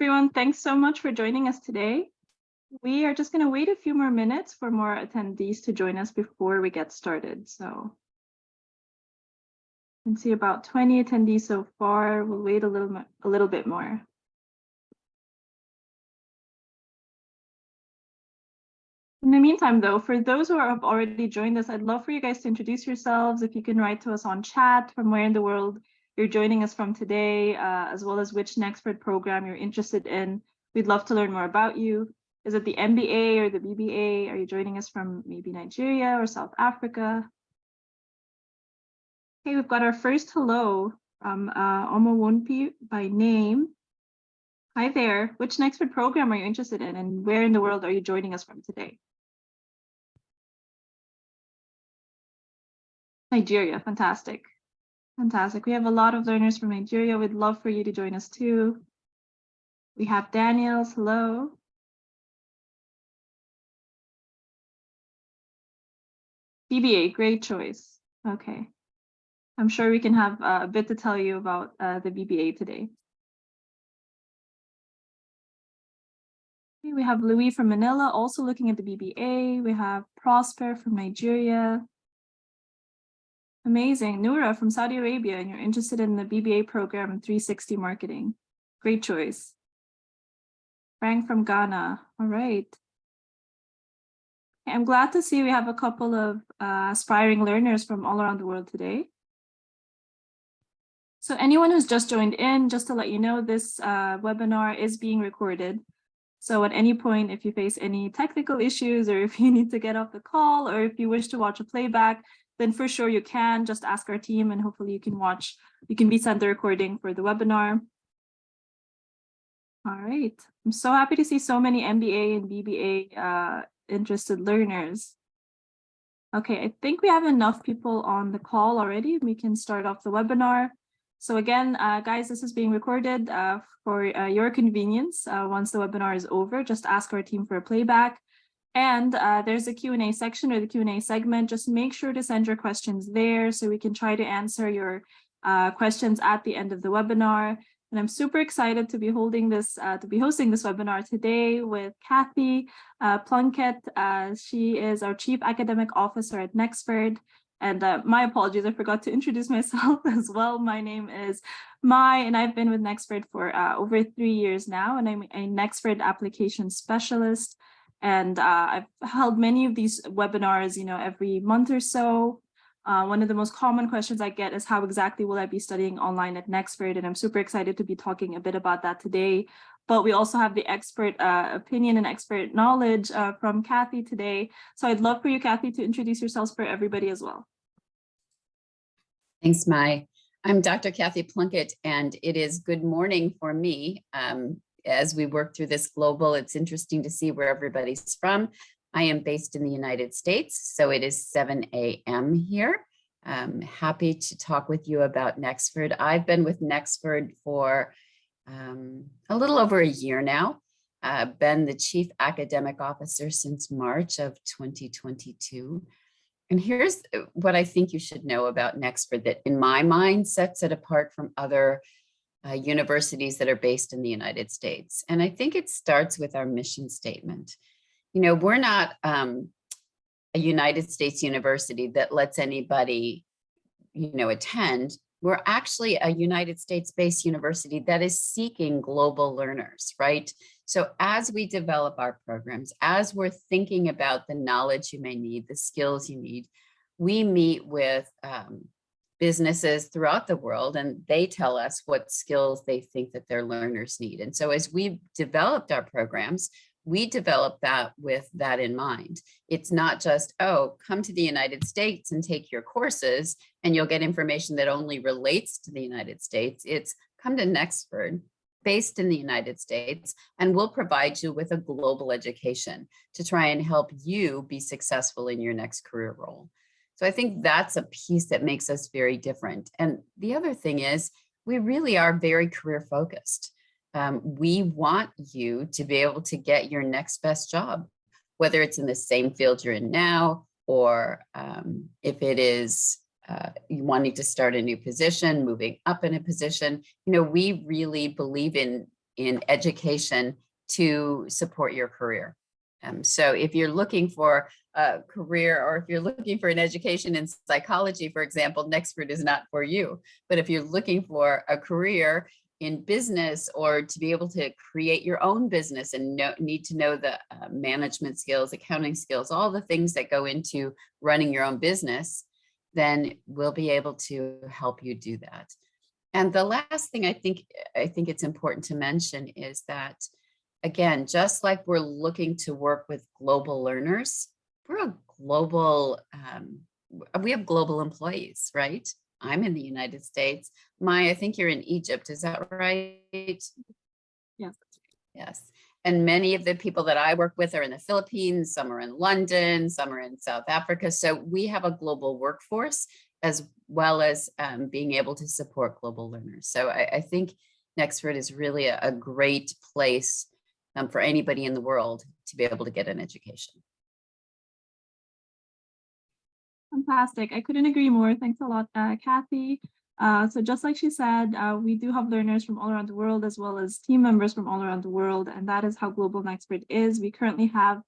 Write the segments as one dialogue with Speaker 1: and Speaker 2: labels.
Speaker 1: Everyone, thanks so much for joining us today. We are just going to wait a few more minutes for more attendees to join us before we get started. So you can see about 20 attendees so far. We'll wait a little bit more. In the meantime, though, for those who have already joined us, I'd love for you guys to introduce yourselves. If you can write to us on chat from where in the world you're joining us from today, as well as which Nexford program you're interested in. We'd love to learn more about you. Is it the MBA or the BBA? Are you joining us from maybe Nigeria or South Africa? Okay, we've got our first hello from Omowonpi by name. Hi there. Which Nexford program are you interested in, and where in the world are you joining us from today? Nigeria, fantastic. Fantastic. We have a lot of learners from Nigeria. We'd love for you to join us too. We have Daniels, hello. BBA, great choice. Okay. I'm sure we can have a bit to tell you about the BBA today. Okay, we have Louis from Manila also looking at the BBA. We have Prosper from Nigeria. Amazing. Noura from Saudi Arabia, and you're interested in the BBA program in 360 marketing. Great choice. Frank from Ghana. All right. I'm glad to see we have a couple of aspiring learners from all around the world today. So anyone who's just joined in, just to let you know, this webinar is being recorded. So at any point, if you face any technical issues, or if you need to get off the call, or if you wish to watch a playback, then for sure you can just ask our team, and hopefully you can be sent the recording for the webinar. All right, I'm so happy to see so many MBA and BBA interested learners. Okay, I think we have enough people on the call already. We can start off the webinar. So again, guys, this is being recorded for your convenience. Once the webinar is over, just ask our team for a playback. And there's a Q&A section, or the Q&A segment. Just make sure to send your questions there so we can try to answer your questions at the end of the webinar. And I'm super excited to be hosting this webinar today with Cathy Plunkett. She is our Chief Academic Officer at Nexford. And my apologies, I forgot to introduce myself as well. My name is Mai, and I've been with Nexford for over 3 years now, and I'm a Nexford application specialist. And I've held many of these webinars, every month or so. One of the most common questions I get is, how exactly will I be studying online at Nexford? And I'm super excited to be talking a bit about that today. But we also have the expert opinion and expert knowledge from Cathy today. So I'd love for you, Cathy, to introduce yourselves for everybody as well.
Speaker 2: Thanks, Mai. I'm Dr. Cathy Plunkett, and it is good morning for me. As we work through this global, it's interesting to see where everybody's from. I am based in the United States, so it is 7 a.m. here. I'm happy to talk with you about Nexford. I've been with Nexford for a little over a year now. Been the Chief Academic Officer since March of 2022. And here's what I think you should know about Nexford that in my mind sets it apart from other universities that are based in the United States. And I think it starts with our mission statement. We're not a United States university that lets anybody, attend. We're actually a United States-based university that is seeking global learners, right? So as we develop our programs, as we're thinking about the knowledge you may need, the skills you need, we meet with businesses throughout the world, and they tell us what skills they think that their learners need. And so as we developed our programs, we developed that with that in mind. It's not just, oh, come to the United States and take your courses and you'll get information that only relates to the United States. It's come to Nexford, based in the United States, and we'll provide you with a global education to try and help you be successful in your next career role. So I think that's a piece that makes us very different. And the other thing is, we really are very career focused. We want you to be able to get your next best job, whether it's in the same field you're in now, or if it is you wanting to start a new position, moving up in a position. We really believe in in education to support your career. So if you're looking for a career, or if you're looking for an education in psychology, for example, Nexford is not for you. But if you're looking for a career in business, or to be able to create your own business and need to know the management skills, accounting skills, all the things that go into running your own business, then we'll be able to help you do that. And the last thing I think it's important to mention is that, again, just like we're looking to work with global learners, we're a global, we have global employees, right? I'm in the United States. Maya, I think you're in Egypt, is that right?
Speaker 1: Yes.
Speaker 2: Yes. And many of the people that I work with are in the Philippines, some are in London, some are in South Africa. So we have a global workforce, as well as being able to support global learners. So I think Nexford is really a great place for anybody in the world to be able to get an education.
Speaker 1: Fantastic. I couldn't agree more. Thanks a lot, Cathy. So just like she said, we do have learners from all around the world, as well as team members from all around the world. And that is how global Nexford is. We currently have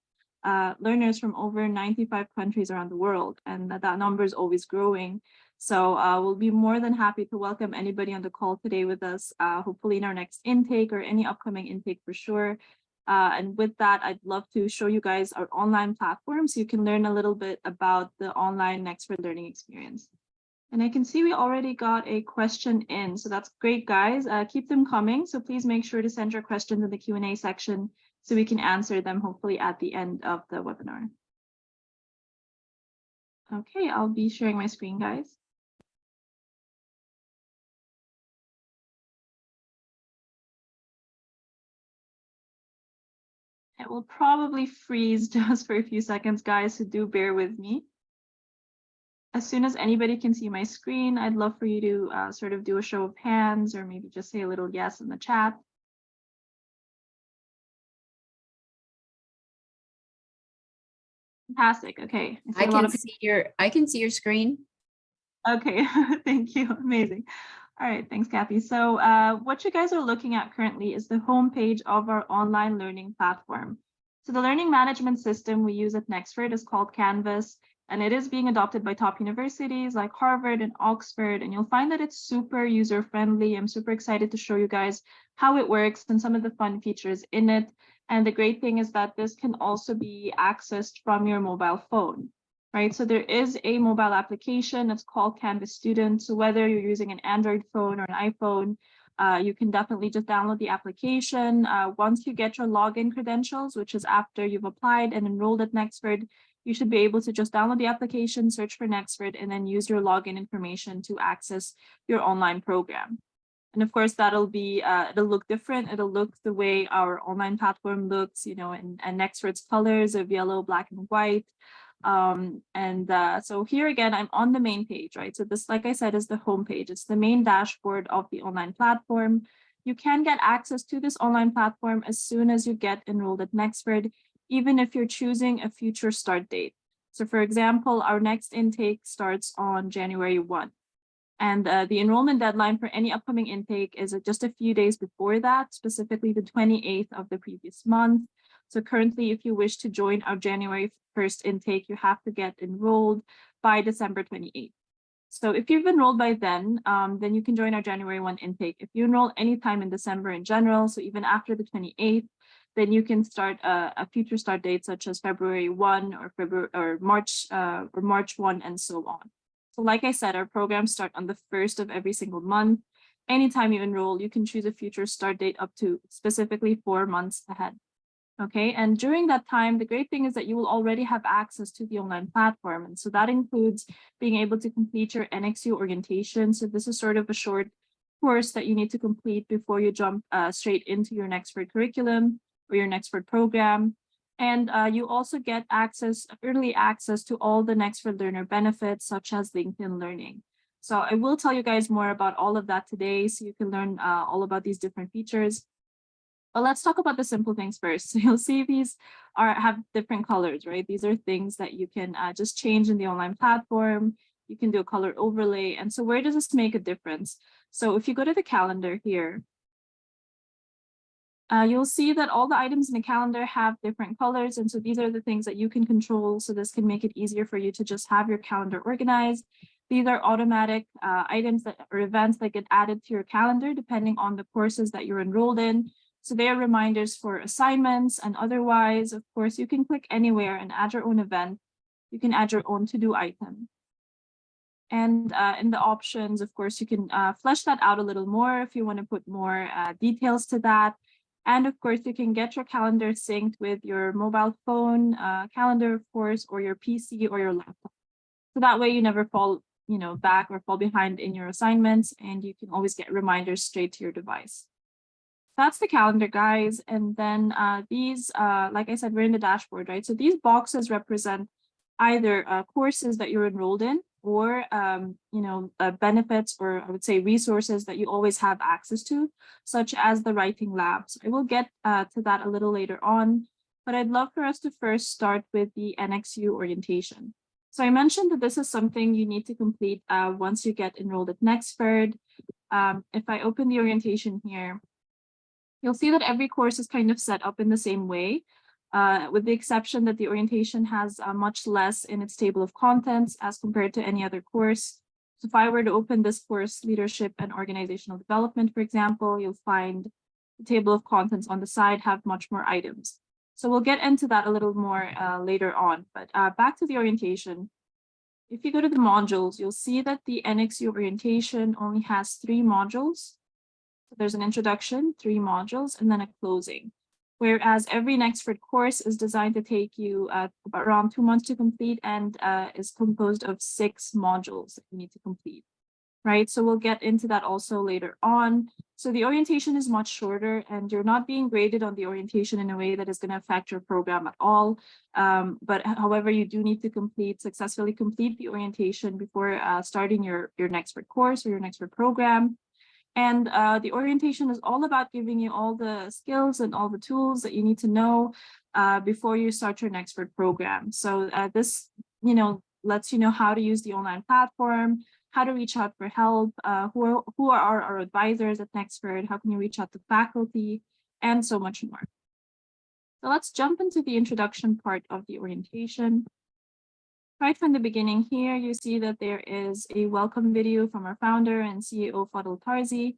Speaker 1: learners from over 95 countries around the world, and that number is always growing. So we'll be more than happy to welcome anybody on the call today with us, hopefully in our next intake or any upcoming intake for sure. And with that, I'd love to show you guys our online platform so you can learn a little bit about the online Nexford learning experience. And I can see we already got a question in, so that's great, guys. Keep them coming. So please make sure to send your questions in the Q&A section so we can answer them hopefully at the end of the webinar. Okay, I'll be sharing my screen, guys. It will probably freeze just for a few seconds, guys, so do bear with me. As soon as anybody can see my screen, I'd love for you to sort of do a show of hands, or maybe just say a little yes in the chat. Fantastic. Okay.
Speaker 2: I can see your screen.
Speaker 1: Okay, thank you. Amazing. All right, thanks, Cathy. So what you guys are looking at currently is the homepage of our online learning platform. So the learning management system we use at Nexford is called Canvas, and it is being adopted by top universities like Harvard and Oxford, and you'll find that it's super user-friendly. I'm super excited to show you guys how it works and some of the fun features in it. And the great thing is that this can also be accessed from your mobile phone. Right, so there is a mobile application. It's called Canvas Student. So whether you're using an Android phone or an iPhone, you can definitely just download the application. Once you get your login credentials, which is after you've applied and enrolled at Nexford, you should be able to just download the application, search for Nexford, and then use your login information to access your online program. And of course, that'll be it'll look different. It'll look the way our online platform looks, you know, and Nexford's colors of yellow, black, and white. So here again, I'm on the main page, right? So this, like I said, is the home page. It's the main dashboard of the online platform. You can get access to this online platform as soon as you get enrolled at Nexford, even if you're choosing a future start date. So for example, our next intake starts on January 1. And the enrollment deadline for any upcoming intake is just a few days before that, specifically the 28th of the previous month. So currently, if you wish to join our January 1st intake, you have to get enrolled by December 28th. So if you've enrolled by then you can join our January 1 intake. If you enroll anytime in December in general, so even after the 28th, then you can start a future start date such as February 1 or March 1 and so on. So like I said, our programs start on the 1st of every single month. Anytime you enroll, you can choose a future start date up to specifically 4 months ahead. Okay, and during that time, the great thing is that you will already have access to the online platform. And so that includes being able to complete your NXU orientation. So this is sort of a short course that you need to complete before you jump straight into your Nexford curriculum or your Nexford program. And you also get early access to all the Nexford learner benefits, such as LinkedIn Learning. So I will tell you guys more about all of that today, so you can learn all about these different features. But let's talk about the simple things first. So you'll see these have different colors, right? These are things that you can just change in the online platform. You can do a color overlay. And so where does this make a difference? So if you go to the calendar here, You'll see that all the items in the calendar have different colors. And so these are the things that you can control. So this can make it easier for you to just have your calendar organized. These are automatic items that or events that get added to your calendar depending on the courses that you're enrolled in. So they are reminders for assignments and otherwise. Of course, you can click anywhere and add your own event. You can add your own to-do item. And in the options, of course, you can flesh that out a little more if you want to put more details to that. And of course, you can get your calendar synced with your mobile phone calendar, of course, or your PC or your laptop. So that way you never fall, back or fall behind in your assignments, and you can always get reminders straight to your device. That's the calendar, guys. And then these, like I said, we're in the dashboard, right? So these boxes represent either courses that you're enrolled in or, benefits or I would say resources that you always have access to, such as the writing labs. I will get to that a little later on, but I'd love for us to first start with the NXU orientation. So I mentioned that this is something you need to complete once you get enrolled at Nexford. If I open the orientation here, you'll see that every course is kind of set up in the same way, with the exception that the orientation has much less in its table of contents as compared to any other course. So if I were to open this course, Leadership and Organizational Development, for example, you'll find the table of contents on the side have much more items. So we'll get into that a little more later on, but back to the orientation. If you go to the modules, you'll see that the NXU orientation only has 3 modules. So there's an introduction, 3 modules, and then a closing. Whereas every Nexford course is designed to take you around 2 months to complete and is composed of 6 modules that you need to complete, right? So we'll get into that also later on. So the orientation is much shorter and you're not being graded on the orientation in a way that is going to affect your program at all. But however, you do need to successfully complete the orientation before starting your Nexford course or your Nexford program. And the orientation is all about giving you all the skills and all the tools that you need to know before you start your Nexford program. So this, lets you know how to use the online platform, how to reach out for help, who are our advisors at Nexford, how can you reach out to faculty, and so much more. So let's jump into the introduction part of the orientation. Right from the beginning here, you see that there is a welcome video from our founder and CEO, Fadil Tarzi.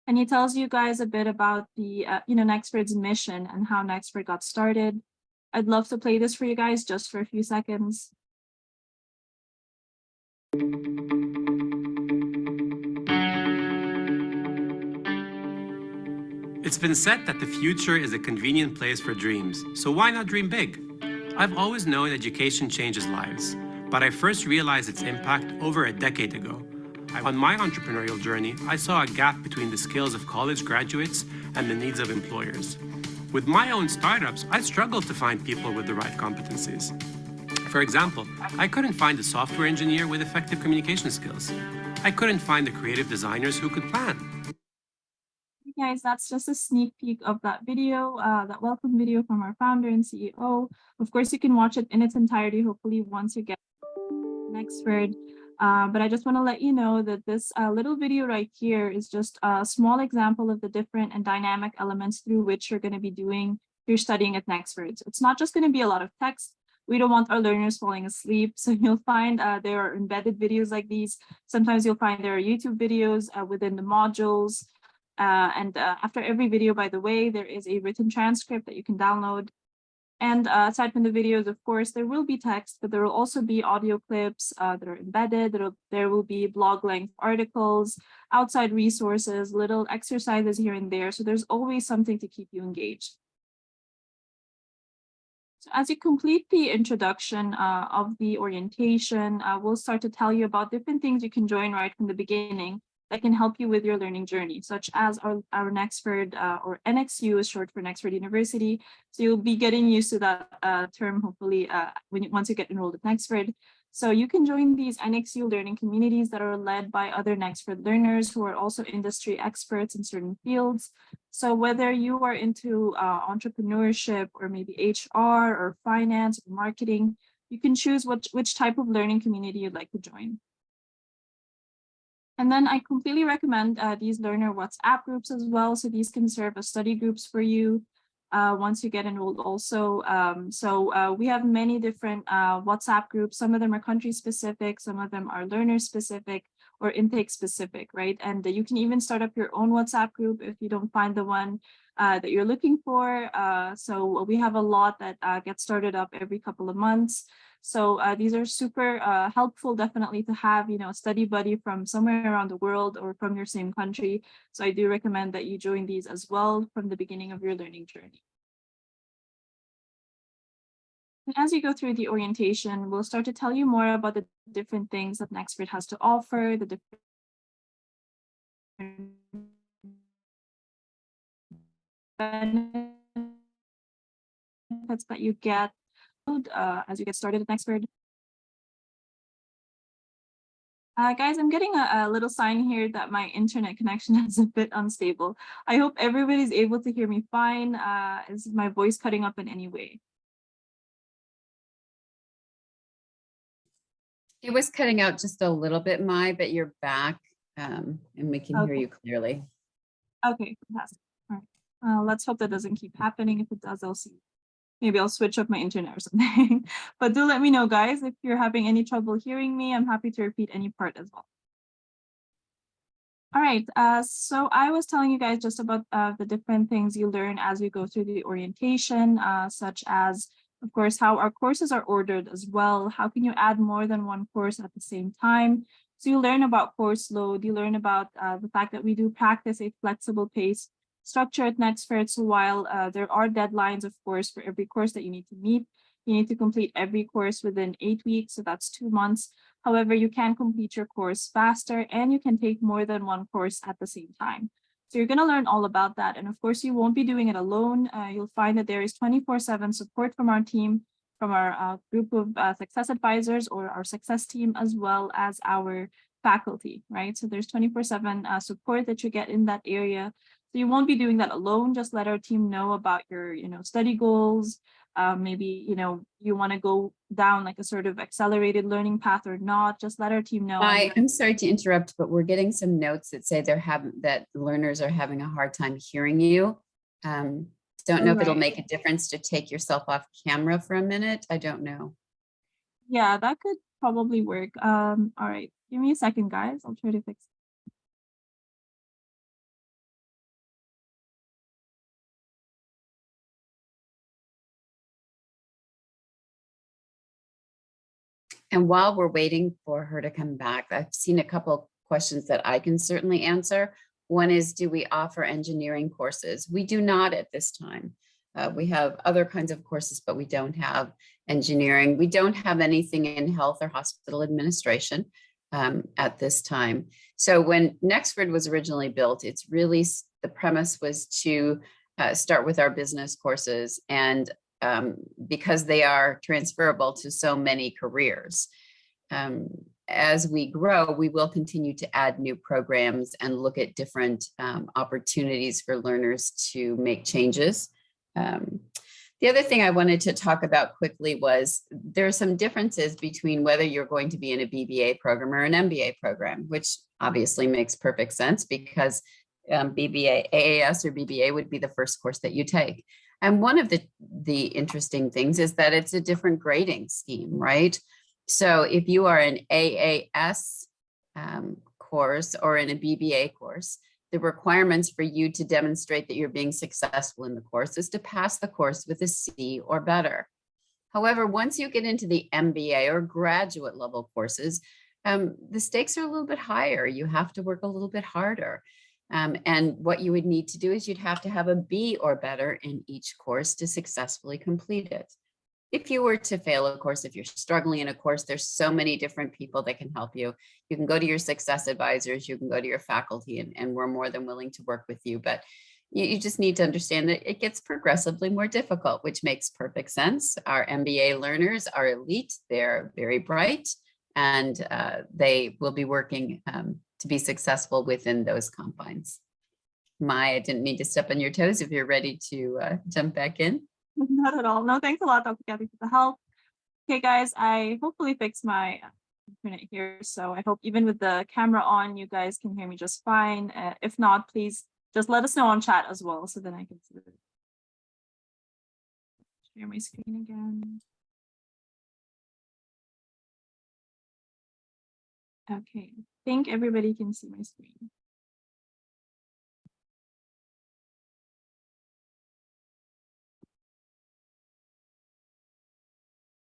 Speaker 1: And he tells you guys a bit about the, Nexford's mission and how Nexford got started. I'd love to play this for you guys just for a few seconds.
Speaker 3: It's been said that the future is a convenient place for dreams, so why not dream big? I've always known education changes lives, but I first realized its impact over a decade ago. On my entrepreneurial journey, I saw a gap between the skills of college graduates and the needs of employers. With my own startups, I struggled to find people with the right competencies. For example, I couldn't find a software engineer with effective communication skills. I couldn't find the creative designers who could plan.
Speaker 1: Guys, that's just a sneak peek of that video, that welcome video from our founder and CEO. Of course, you can watch it in its entirety, hopefully once you get Nexford. But I just want to let you know that this little video right here is just a small example of the different and dynamic elements through which you're going to be doing your studying at Nexford. So it's not just going to be a lot of text. We don't want our learners falling asleep. So you'll find there are embedded videos like these. Sometimes you'll find there are YouTube videos within the modules. After every video, by the way, there is a written transcript that you can download. And aside from the videos, of course, there will be text, but there will also be audio clips that are embedded. There will be blog length articles, outside resources, little exercises here and there. So there's always something to keep you engaged. So as you complete the introduction of the orientation, we'll start to tell you about different things you can join right from the beginning that can help you with your learning journey, such as our Nexford or NXU is short for Nexford University. So you'll be getting used to that term, hopefully, once you get enrolled at Nexford. So you can join these NXU learning communities that are led by other Nexford learners who are also industry experts in certain fields. So whether you are into entrepreneurship or maybe HR or finance or marketing, you can choose which type of learning community you'd like to join. And then I completely recommend these learner WhatsApp groups as well. So these can serve as study groups for you once you get enrolled also. We have many different WhatsApp groups. Some of them are country specific, some of them are learner specific or intake specific, right? And you can even start up your own WhatsApp group if you don't find the one that you're looking for. So we have a lot that gets started up every couple of months. So these are super helpful, definitely, to have, a study buddy from somewhere around the world or from your same country. So I do recommend that you join these as well from the beginning of your learning journey. And as you go through the orientation, we'll start to tell you more about the different things that Nexford has to offer, the different benefits that you get as you get started at Nexford. Guys, I'm getting a little sign here that my internet connection is a bit unstable. I hope everybody's able to hear me fine. Is my voice cutting up in any way?
Speaker 2: It was cutting out just a little bit, Mai, but you're back and we can hear you clearly.
Speaker 1: Okay, fantastic. All right. Let's hope that doesn't keep happening. If it does, I'll see. Maybe I'll switch up my internet or something. But do let me know, guys, if you're having any trouble hearing me. I'm happy to repeat any part as well. All right, so I was telling you guys just about the different things you learn as we go through the orientation, such as, of course, how our courses are ordered as well. How can you add more than one course at the same time? So you learn about course load, you learn about the fact that we do practice a flexible pace structure at Nexford. So while there are deadlines, of course, for every course that you need to meet, you need to complete every course within 8 weeks, so that's 2 months. However, you can complete your course faster and you can take more than one course at the same time. So you're going to learn all about that. And of course, you won't be doing it alone. You'll find that there is 24/7 support from our team, from our group of success advisors or our success team, as well as our faculty, right? So there's 24/7 support that you get in that area. So you won't be doing that alone. Just let our team know about your, study goals. Maybe, you want to go down like a sort of accelerated learning path or not. Just let our team know.
Speaker 2: I'm sorry to interrupt, but we're getting some notes that say that learners are having a hard time hearing you. Don't know if it'll make a difference to take yourself off camera for a minute. I don't know.
Speaker 1: Yeah, that could probably work. All right, give me a second, guys. I'll try to fix it.
Speaker 2: And while we're waiting for her to come back, I've seen a couple questions that I can certainly answer. One is, do we offer engineering courses? We do not at this time. We have other kinds of courses, but we don't have engineering. We don't have anything in health or hospital administration at this time. So when Nexford was originally built, it's really, the premise was to start with our business courses, and because they are transferable to so many careers. As we grow, we will continue to add new programs and look at different opportunities for learners to make changes. The other thing I wanted to talk about quickly was there are some differences between whether you're going to be in a BBA program or an MBA program, which obviously makes perfect sense because BBA, AAS or BBA would be the first course that you take. And one of the interesting things is that it's a different grading scheme, right? So if you are an AAS course or in a BBA course, the requirements for you to demonstrate that you're being successful in the course is to pass the course with a C or better. However, once you get into the MBA or graduate level courses, the stakes are a little bit higher. You have to work a little bit harder. And what you would need to do is you'd have to have a B or better in each course to successfully complete it. If you were to fail a course, if you're struggling in a course, there's so many different people that can help you. You can go to your success advisors, you can go to your faculty, and we're more than willing to work with you. But you just need to understand that it gets progressively more difficult, which makes perfect sense. Our MBA learners are elite, they're very bright, and they will be working to be successful within those confines. Mai, I didn't mean to step on your toes if you're ready to jump back in.
Speaker 1: Not at all. No, thanks a lot, Dr. Cathy, for the help. Okay, guys, I hopefully fixed my internet here. So I hope even with the camera on, you guys can hear me just fine. If not, please just let us know on chat as well, so then I can see it. Share my screen again. Okay, I think everybody can see my screen.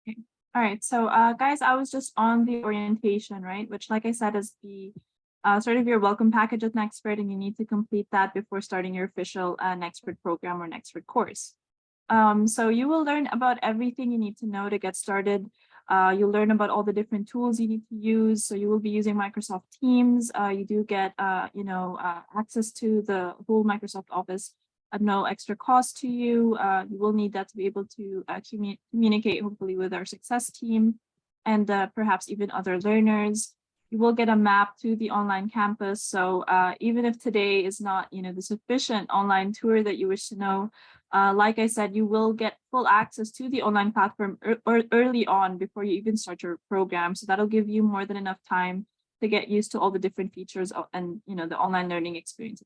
Speaker 1: Okay. All right, so guys, I was just on the orientation, right? Which, like I said, is the sort of your welcome package at Nexford, and you need to complete that before starting your official Nexford program or Nexford course. So you will learn about everything you need to know to get started. You'll learn about all the different tools you need to use. So you will be using Microsoft Teams. You do get, access to the whole Microsoft Office at no extra cost to you. You will need that to be able to communicate, hopefully, with our success team and perhaps even other learners. You will get a map to the online campus. So even if today is not, the sufficient online tour that you wish to know, like I said, you will get full access to the online platform early on before you even start your program. So that'll give you more than enough time to get used to all the different features and the online learning experience.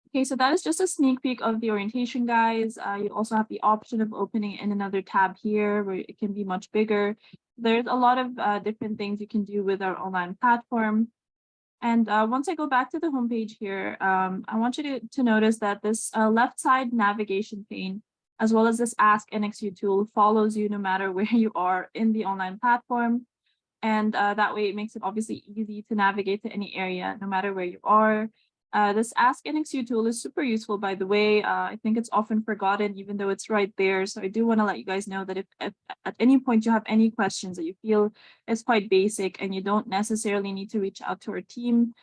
Speaker 1: Okay, so that is just a sneak peek of the orientation, guys. You also have the option of opening in another tab here where it can be much bigger. There's a lot of different things you can do with our online platform. And once I go back to the homepage here, I want you to notice that this left side navigation pane, as well as this Ask NXU tool, follows you no matter where you are in the online platform. And that way it makes it obviously easy to navigate to any area, no matter where you are. This Ask NXU tool is super useful, by the way. I think it's often forgotten, even though it's right there. So I do want to let you guys know that if at any point you have any questions that you feel is quite basic and you don't necessarily need to reach out to our team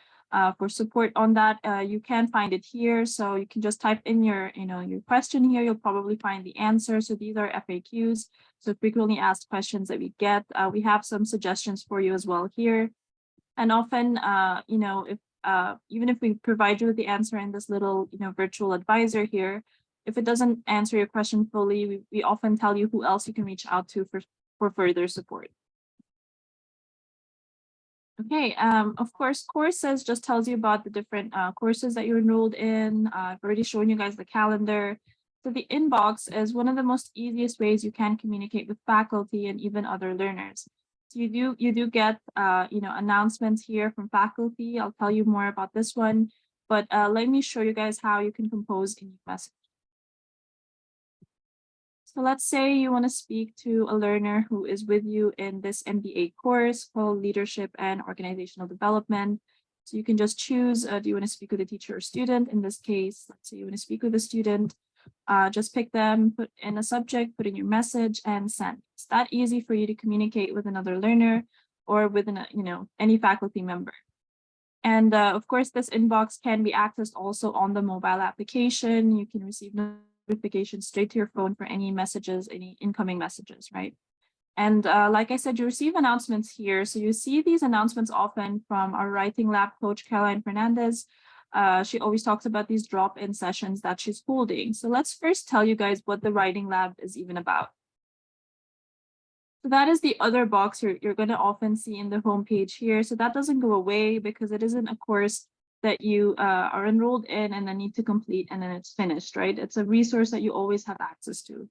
Speaker 1: for support on that, you can find it here. So you can just type in your question here. You'll probably find the answer. So these are FAQs. So frequently asked questions that we get. We have some suggestions for you as well here. And often, if even if we provide you with the answer in this little, virtual advisor here, if it doesn't answer your question fully, we often tell you who else you can reach out to for further support. Okay, of course, courses just tells you about the different courses that you're enrolled in. I've already shown you guys the calendar. So the inbox is one of the most easiest ways you can communicate with faculty and even other learners. So you do get announcements here from faculty. I'll tell you more about this one, but let me show you guys how you can compose a message. So let's say you want to speak to a learner who is with you in this MBA course called Leadership and Organizational Development. So you can just choose, do you want to speak with a teacher or student? In this case, let's say you want to speak with a student. Just pick them, put in a subject, put in your message, and send. It's that easy for you to communicate with another learner or with any faculty member. And of course, this inbox can be accessed also on the mobile application. You can receive notifications straight to your phone for any messages, any incoming messages, right? And like I said, you receive announcements here. So you see these announcements often from our writing lab coach, Caroline Fernandez. She always talks about these drop-in sessions that she's holding. So let's first tell you guys what the writing lab is even about. So that is the other box you're going to often see in the homepage here. So that doesn't go away because it isn't a course that you are enrolled in and then need to complete and then it's finished, right? It's a resource that you always have access to.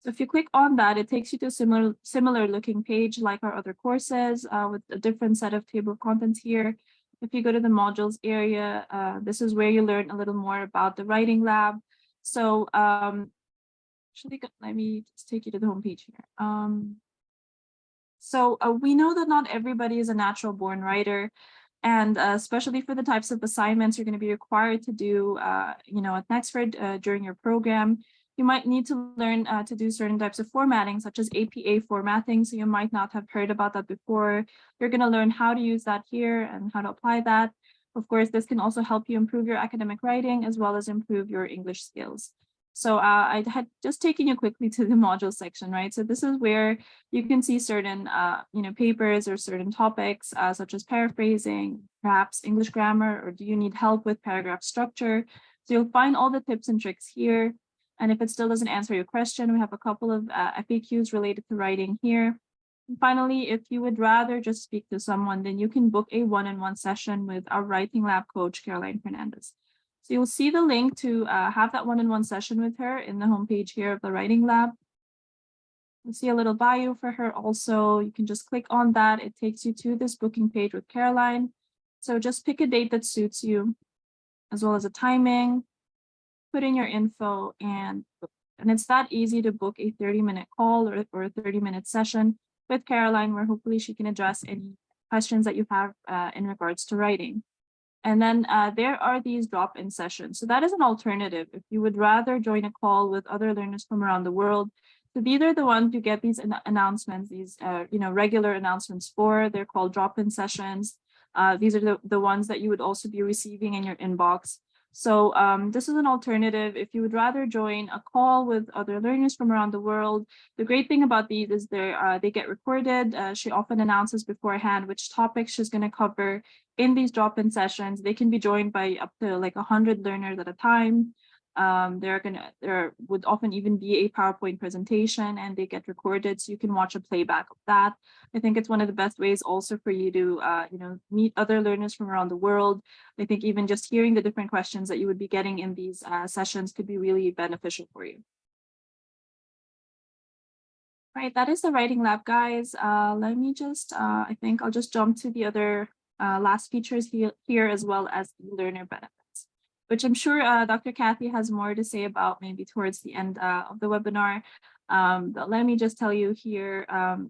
Speaker 1: So if you click on that, it takes you to a similar looking page like our other courses with a different set of table of contents here. If you go to the modules area, this is where you learn a little more about the writing lab. So actually, let me just take you to the homepage here. So we know that not everybody is a natural born writer. And especially for the types of assignments you're going to be required to do, at Nexford during your program, you might need to learn to do certain types of formatting, such as APA formatting. So you might not have heard about that before. You're going to learn how to use that here and how to apply that. Of course, this can also help you improve your academic writing as well as improve your English skills. So I had just taken you quickly to the module section, right? So this is where you can see certain, papers or certain topics, such as paraphrasing, perhaps English grammar, or do you need help with paragraph structure? So you'll find all the tips and tricks here. And if it still doesn't answer your question, we have a couple of FAQs related to writing here. And finally, if you would rather just speak to someone, then you can book a one-on-one session with our writing lab coach, Caroline Fernandez. So you'll see the link to have that one-on-one session with her in the homepage here of the writing lab. You'll see a little bio for her also. You can just click on that. It takes you to this booking page with Caroline. So just pick a date that suits you, as well as a timing, put in your info, and it's that easy to book a 30-minute call or a 30-minute session with Caroline, where hopefully she can address any questions that you have in regards to writing. And then there are these drop-in sessions. So that is an alternative. If you would rather join a call with other learners from around the world, so these are the ones you get these announcements, these regular announcements for. They're called drop-in sessions. These are the ones that you would also be receiving in your inbox. So this is an alternative. If you would rather join a call with other learners from around the world, the great thing about these is they get recorded. She often announces beforehand which topics she's going to cover in these drop-in sessions. They can be joined by up to like 100 learners at a time. There would often even be a PowerPoint presentation, and they get recorded, so you can watch a playback of that. I think it's one of the best ways also for you to meet other learners from around the world. I think even just hearing the different questions that you would be getting in these sessions could be really beneficial for you. Right, that is the writing lab, guys. Let me just, I think I'll just jump to the other last features here as well as the learner benefits, which I'm sure Dr. Cathy has more to say about maybe towards the end of the webinar. But let me just tell you here,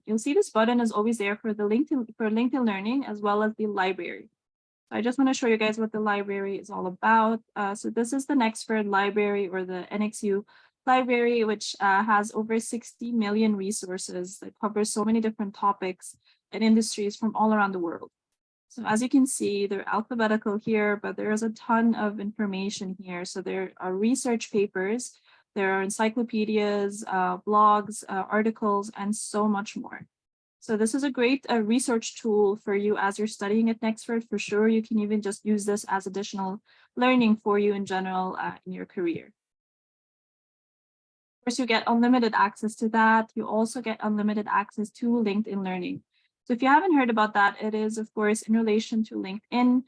Speaker 1: you'll see this button is always there for the LinkedIn Learning as well as the library. So I just want to show you guys what the library is all about. So this is the Nexford library, or the NXU library, which has over 60 million resources that covers so many different topics and industries from all around the world. So as you can see, they're alphabetical here, but there is a ton of information here. So there are research papers, there are encyclopedias, blogs, articles, and so much more. So this is a great research tool for you as you're studying at Nexford. For sure, you can even just use this as additional learning for you in general in your career. Of course, you get unlimited access to that. You also get unlimited access to LinkedIn Learning. So if you haven't heard about that, it is, of course, in relation to LinkedIn.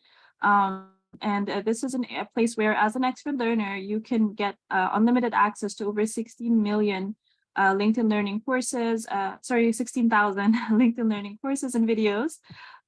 Speaker 1: This is a place where, as an expert learner, you can get unlimited access to over 16 million LinkedIn Learning courses, 16,000 LinkedIn Learning courses and videos.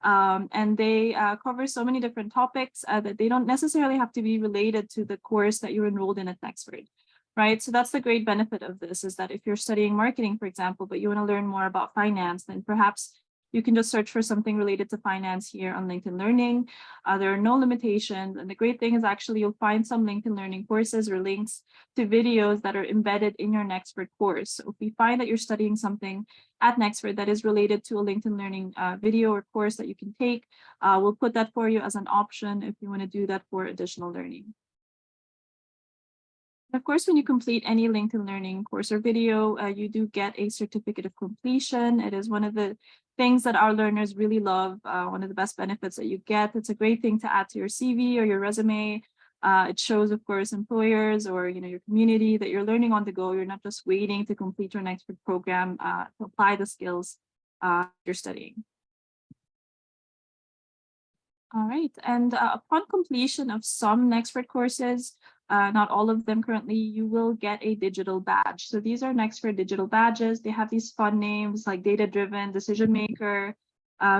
Speaker 1: And they cover so many different topics that they don't necessarily have to be related to the course that you're enrolled in at Nexford. Right, so that's the great benefit of this, is that if you're studying marketing, for example, but you want to learn more about finance, then perhaps you can just search for something related to finance here on LinkedIn Learning. There are no limitations. And the great thing is actually you'll find some LinkedIn Learning courses or links to videos that are embedded in your Nexford course. So if you find that you're studying something at Nexford that is related to a LinkedIn Learning video or course that you can take, we'll put that for you as an option if you want to do that for additional learning. Of course, when you complete any LinkedIn Learning course or video, you do get a certificate of completion. It is one of the things that our learners really love, one of the best benefits that you get. It's a great thing to add to your CV or your resume. It shows, of course, employers or your community that you're learning on the go. You're not just waiting to complete your Nexford program to apply the skills you're studying. All right, and upon completion of some Nexford courses, not all of them currently, you will get a digital badge. So these are Nexford digital badges. They have these fun names like data-driven, decision maker,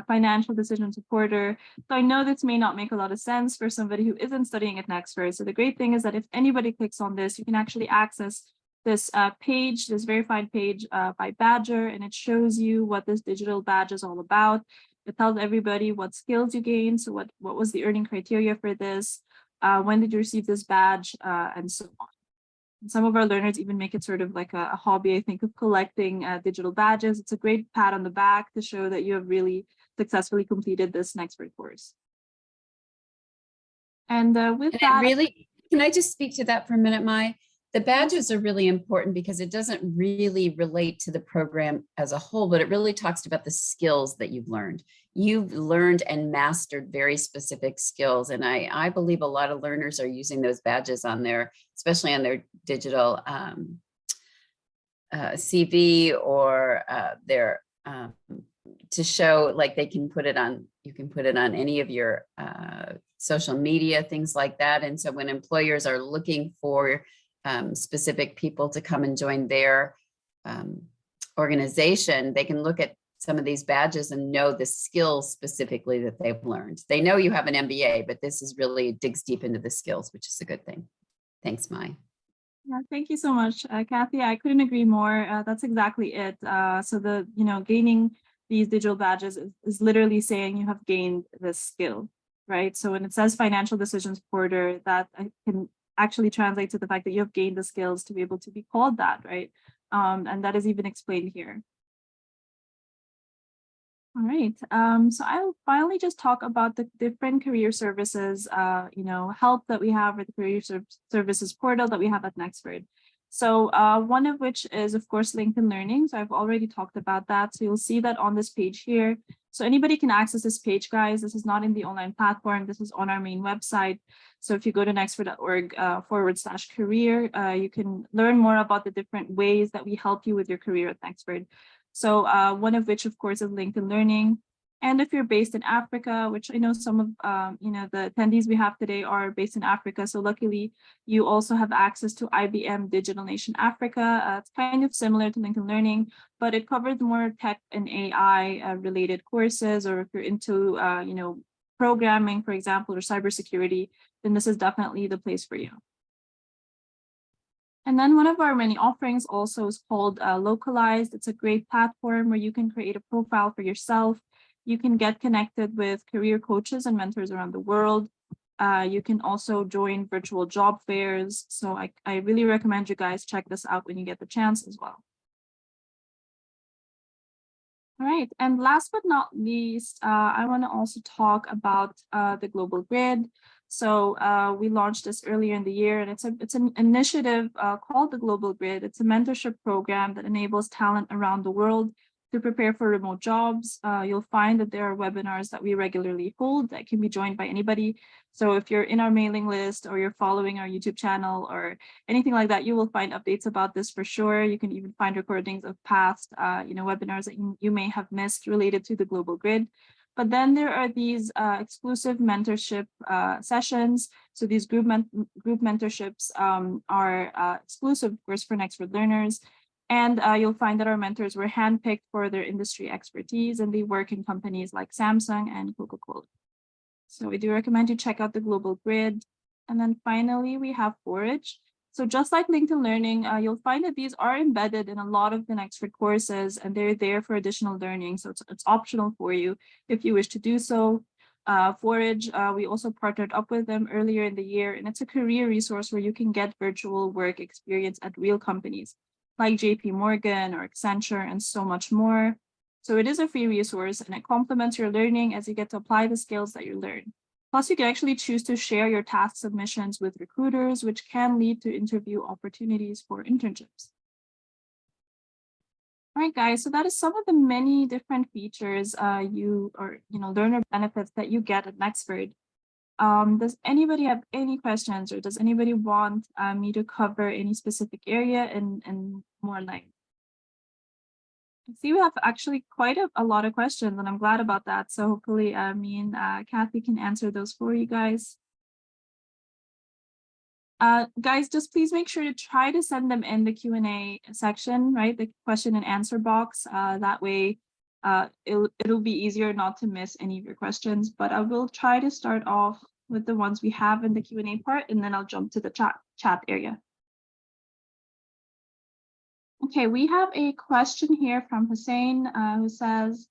Speaker 1: financial decision supporter. So I know this may not make a lot of sense for somebody who isn't studying at Nexford. So the great thing is that if anybody clicks on this, you can actually access this page, this verified page by Badger, and it shows you what this digital badge is all about. It tells everybody what skills you gained, so what was the earning criteria for this, when did you receive this badge, and so on. And some of our learners even make it sort of like a hobby, I think, of collecting digital badges. It's a great pat on the back to show that you have really successfully completed this Nexford course. And with that,
Speaker 2: really, can I just speak to that for a minute, Mai? The badges are really important because it doesn't really relate to the program as a whole, but it really talks about the skills that you've learned. You've learned and mastered very specific skills. And I believe a lot of learners are using those badges on their, especially on their digital CV or their to show, like they can put it on, you can put it on any of your social media, things like that. And so when employers are looking for specific people to come and join their organization, they can look at some of these badges and know the skills specifically that they've learned. They know you have an MBA, but this is really digs deep into the skills, which is a good thing. Thanks, Mai.
Speaker 1: Yeah, thank you so much, Cathy. I couldn't agree more. That's exactly it. So the, gaining these digital badges is literally saying you have gained this skill, right? So when it says financial decisions porter, that can actually translate to the fact that you have gained the skills to be able to be called that, right? And that is even explained here. All right, so I'll finally just talk about the different career services, help that we have, or the career services portal that we have at Nexford. So one of which is, of course, LinkedIn Learning. So I've already talked about that. So you'll see that on this page here. So anybody can access this page, guys. This is not in the online platform. This is on our main website. So if you go to nexford.org/career, you can learn more about the different ways that we help you with your career at Nexford. So one of which, of course, is LinkedIn Learning. And if you're based in Africa, which I know some of the attendees we have today are based in Africa. So luckily, you also have access to IBM Digital Nation Africa. It's kind of similar to LinkedIn Learning, but it covers more tech and AI related courses. Or if you're into programming, for example, or cybersecurity, then this is definitely the place for you. And then one of our many offerings also is called Localized. It's a great platform where you can create a profile for yourself. You can get connected with career coaches and mentors around the world. You can also join virtual job fairs. So I really recommend you guys check this out when you get the chance as well. All right, and last but not least, I want to also talk about the Global Grid. So we launched this earlier in the year, and it's an initiative called the Global Grid. It's a mentorship program that enables talent around the world to prepare for remote jobs. You'll find that there are webinars that we regularly hold that can be joined by anybody. So if you're in our mailing list or you're following our YouTube channel or anything like that, you will find updates about this for sure. You can even find recordings of past webinars that you may have missed related to the Global Grid. But then there are these exclusive mentorship sessions. So these group mentorships are exclusive, of course, for Nexford learners. And you'll find that our mentors were handpicked for their industry expertise, and they work in companies like Samsung and Coca-Cola. So we do recommend you check out the Global Grid. And then finally, we have Forage. So just like LinkedIn Learning, you'll find that these are embedded in a lot of the Nexford courses, and they're there for additional learning. So it's optional for you if you wish to do so. Forage, we also partnered up with them earlier in the year, and it's a career resource where you can get virtual work experience at real companies like JP Morgan or Accenture and so much more. So it is a free resource, and it complements your learning as you get to apply the skills that you learn. Plus, you can actually choose to share your task submissions with recruiters, which can lead to interview opportunities for internships. All right, guys, so that is some of the many different features learner benefits that you get at Nexford. Does anybody have any questions, or does anybody want me to cover any specific area in more length? I see we have actually quite a lot of questions, and I'm glad about that. So hopefully me and Cathy can answer those for you guys. Guys, just please make sure to try to send them in the Q&A section, right? The question and answer box. That way it'll be easier not to miss any of your questions, but I will try to start off with the ones we have in the Q&A part, and then I'll jump to the chat area. Okay, we have a question here from Hussein who says,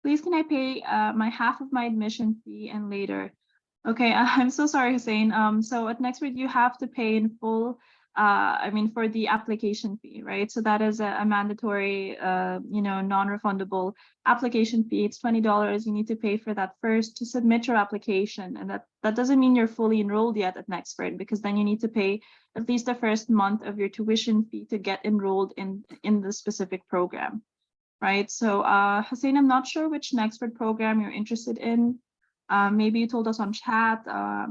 Speaker 1: please can I pay my half of my admission fee and later? Okay, I'm so sorry, Hussein. So at Nexford, you have to pay in full, for the application fee, right? So that is a mandatory, non-refundable application fee. It's $20. You need to pay for that first to submit your application. And that doesn't mean you're fully enrolled yet at Nexford, because then you need to pay at least the first month of your tuition fee to get enrolled in the specific program, right? So Hussein, I'm not sure which Nexford program you're interested in. Maybe you told us on chat,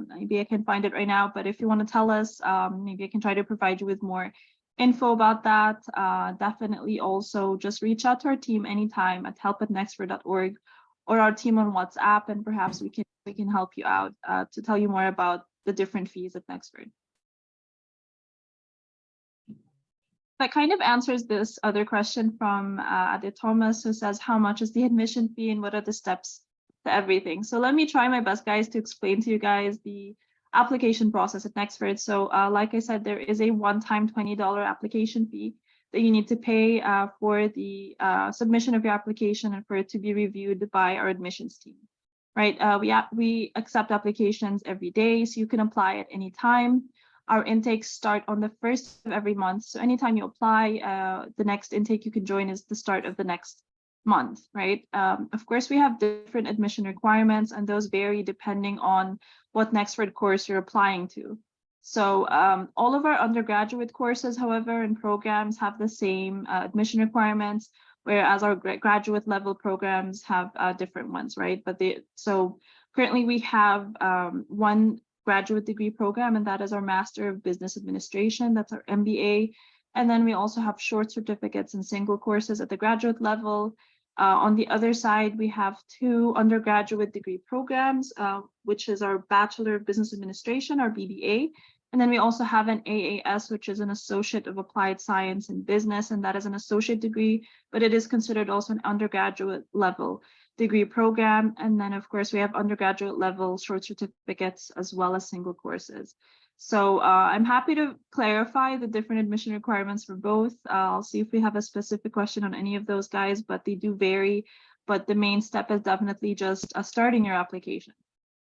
Speaker 1: maybe I can find it right now, but if you want to tell us, maybe I can try to provide you with more info about that, definitely also just reach out to our team anytime at help@nexford.org or our team on WhatsApp, and perhaps we can help you out to tell you more about the different fees at Nexford. That kind of answers this other question from Ade Thomas, who says, how much is the admission fee and what are the steps to everything? So let me try my best, guys, to explain to you guys the application process at Nexford. So like I said, there is a one-time $20 application fee that you need to pay for the submission of your application and for it to be reviewed by our admissions team, right? We accept applications every day, so you can apply at any time. Our intakes start on the 1st of every month. So anytime you apply, the next intake you can join is the start of the next month, right? Of course, we have different admission requirements, and those vary depending on what Nexford course you're applying to. So all of our undergraduate courses, however, and programs have the same admission requirements, whereas our graduate level programs have different ones, right? So currently we have one graduate degree program, and that is our Master of Business Administration. That's our MBA. And then we also have short certificates and single courses at the graduate level. On the other side, we have two undergraduate degree programs, which is our Bachelor of Business Administration, our BBA. And then we also have an AAS, which is an Associate of Applied Science in Business, and that is an associate degree, but it is considered also an undergraduate level degree program. And then of course we have undergraduate level short certificates as well as single courses. So I'm happy to clarify the different admission requirements for both. I'll see if we have a specific question on any of those, guys, but they do vary. But the main step is definitely just starting your application.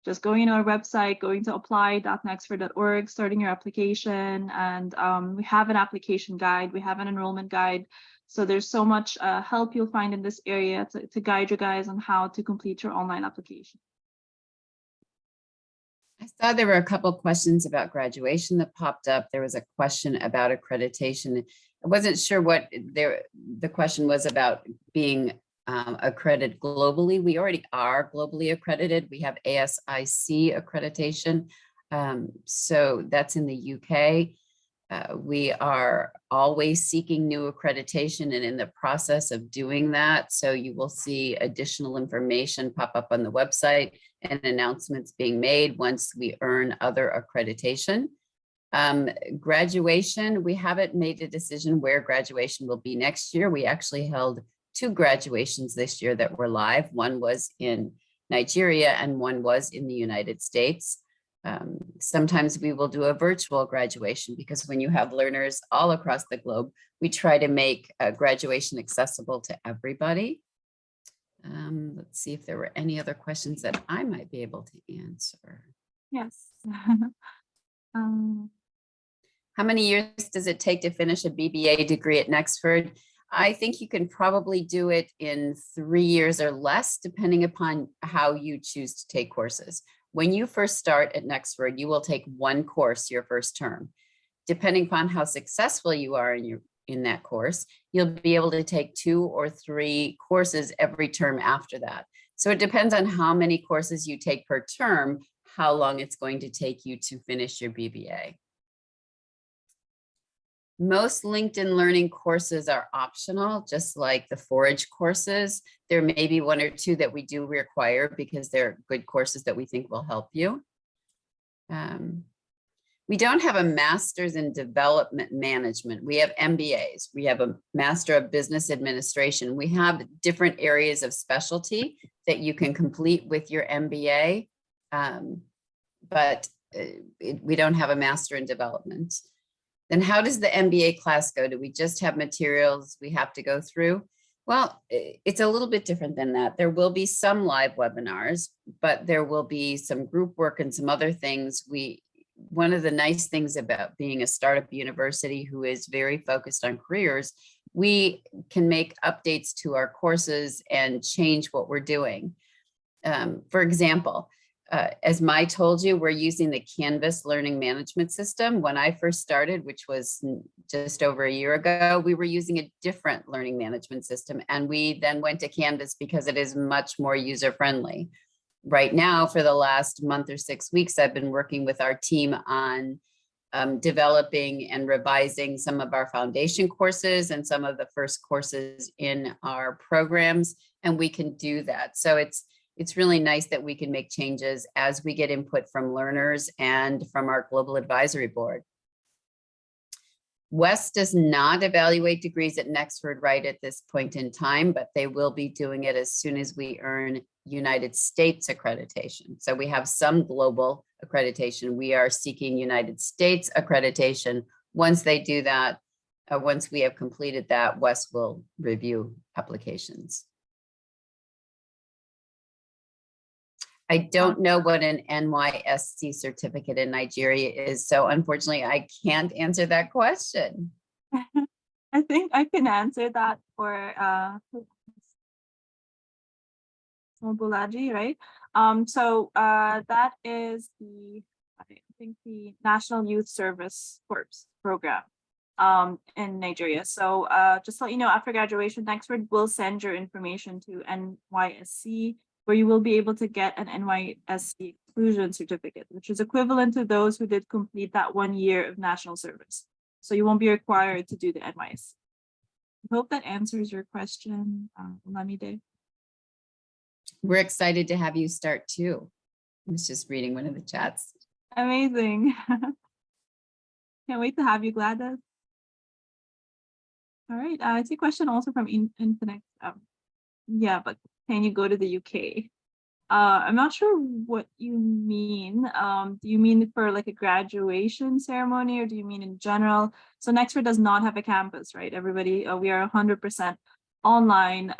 Speaker 1: Just going to our website, going to apply.nexford.org, starting your application, and we have an application guide, we have an enrollment guide. So there's so much help you'll find in this area to guide you guys on how to complete your online application.
Speaker 2: I saw there were a couple of questions about graduation that popped up. There was a question about accreditation. I wasn't sure what the question was about being accredited globally. We already are globally accredited. We have ASIC accreditation. So that's in the UK. We are always seeking new accreditation and in the process of doing that. So you will see additional information pop up on the website and announcements being made once we earn other accreditation. Graduation, we haven't made a decision where graduation will be next year. We actually held 2 graduations this year that were live. One was in Nigeria and one was in the United States. Sometimes we will do a virtual graduation because when you have learners all across the globe, we try to make graduation accessible to everybody. Let's see if there were any other questions that I might be able to answer.
Speaker 1: Yes.
Speaker 2: How many years does it take to finish a BBA degree at Nexford? I think you can probably do it in 3 years or less, depending upon how you choose to take courses. When you first start at Nexford, you will take 1 course your first term. Depending upon how successful you are in that course, you'll be able to take 2 or 3 courses every term after that. So it depends on how many courses you take per term, how long it's going to take you to finish your BBA. Most LinkedIn Learning courses are optional, just like the Forage courses. There may be 1 or 2 that we do require because they're good courses that we think will help you. We don't have a master's in development management. We have MBAs. We have a Master of Business Administration. We have different areas of specialty that you can complete with your MBA, but we don't have a master in development. Then how does the MBA class go? Do we just have materials we have to go through? Well, it's a little bit different than that. There will be some live webinars, but there will be some group work and some other things. One of the nice things about being a startup university who is very focused on careers, we can make updates to our courses and change what we're doing. For example, as Mai told you, we're using the Canvas learning management system. When I first started, which was just over a year ago, we were using a different learning management system. And we then went to Canvas because it is much more user-friendly. Right now, for the last month or 6 weeks, I've been working with our team on developing and revising some of our foundation courses and some of the first courses in our programs, and we can do that. So it's really nice that we can make changes as we get input from learners and from our global advisory board. West does not evaluate degrees at Nexford right at this point in time, but they will be doing it as soon as we earn United States accreditation. So we have some global accreditation. We are seeking United States accreditation. Once they do that, once we have completed that, West will review applications. I don't know what an NYSC certificate in Nigeria is, so unfortunately I can't answer that question.
Speaker 1: I think I can answer that for Mobulaji, right? So that is I think the National Youth Service Corps program in Nigeria. So just to let you know, after graduation, Nexford will send your information to NYSC, where you will be able to get an NYSC inclusion certificate, which is equivalent to those who did complete that 1 year of national service. So you won't be required to do the NYSC. I hope that answers your question, Lamide.
Speaker 2: We're excited to have you start too. I was just reading one of the chats.
Speaker 1: Amazing. Can't wait to have you, Gladys. All right, I see a question also from Infinite. Yeah, but can you go to the UK? I'm not sure what you mean. Do you mean for like a graduation ceremony, or do you mean in general? So Nexford does not have a campus, right? Everybody, we are 100% online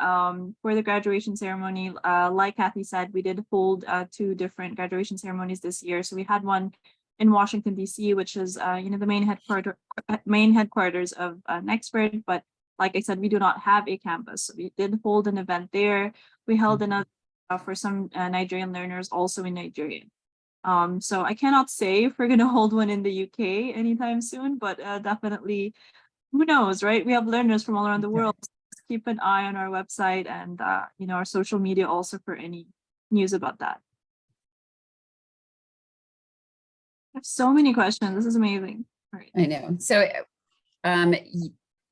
Speaker 1: for the graduation ceremony. Like Cathy said, we did hold 2 different graduation ceremonies this year. So we had one in Washington, DC, which is the main headquarters of Nexford. But like I said, we do not have a campus. So we did hold an event there. We held another for some Nigerian learners also in Nigeria. So I cannot say if we're going to hold one in the UK anytime soon, but definitely, who knows, right? We have learners from all around the world. So keep an eye on our website and our social media also for any news about that. I have so many questions. This is amazing. All right.
Speaker 2: I know. So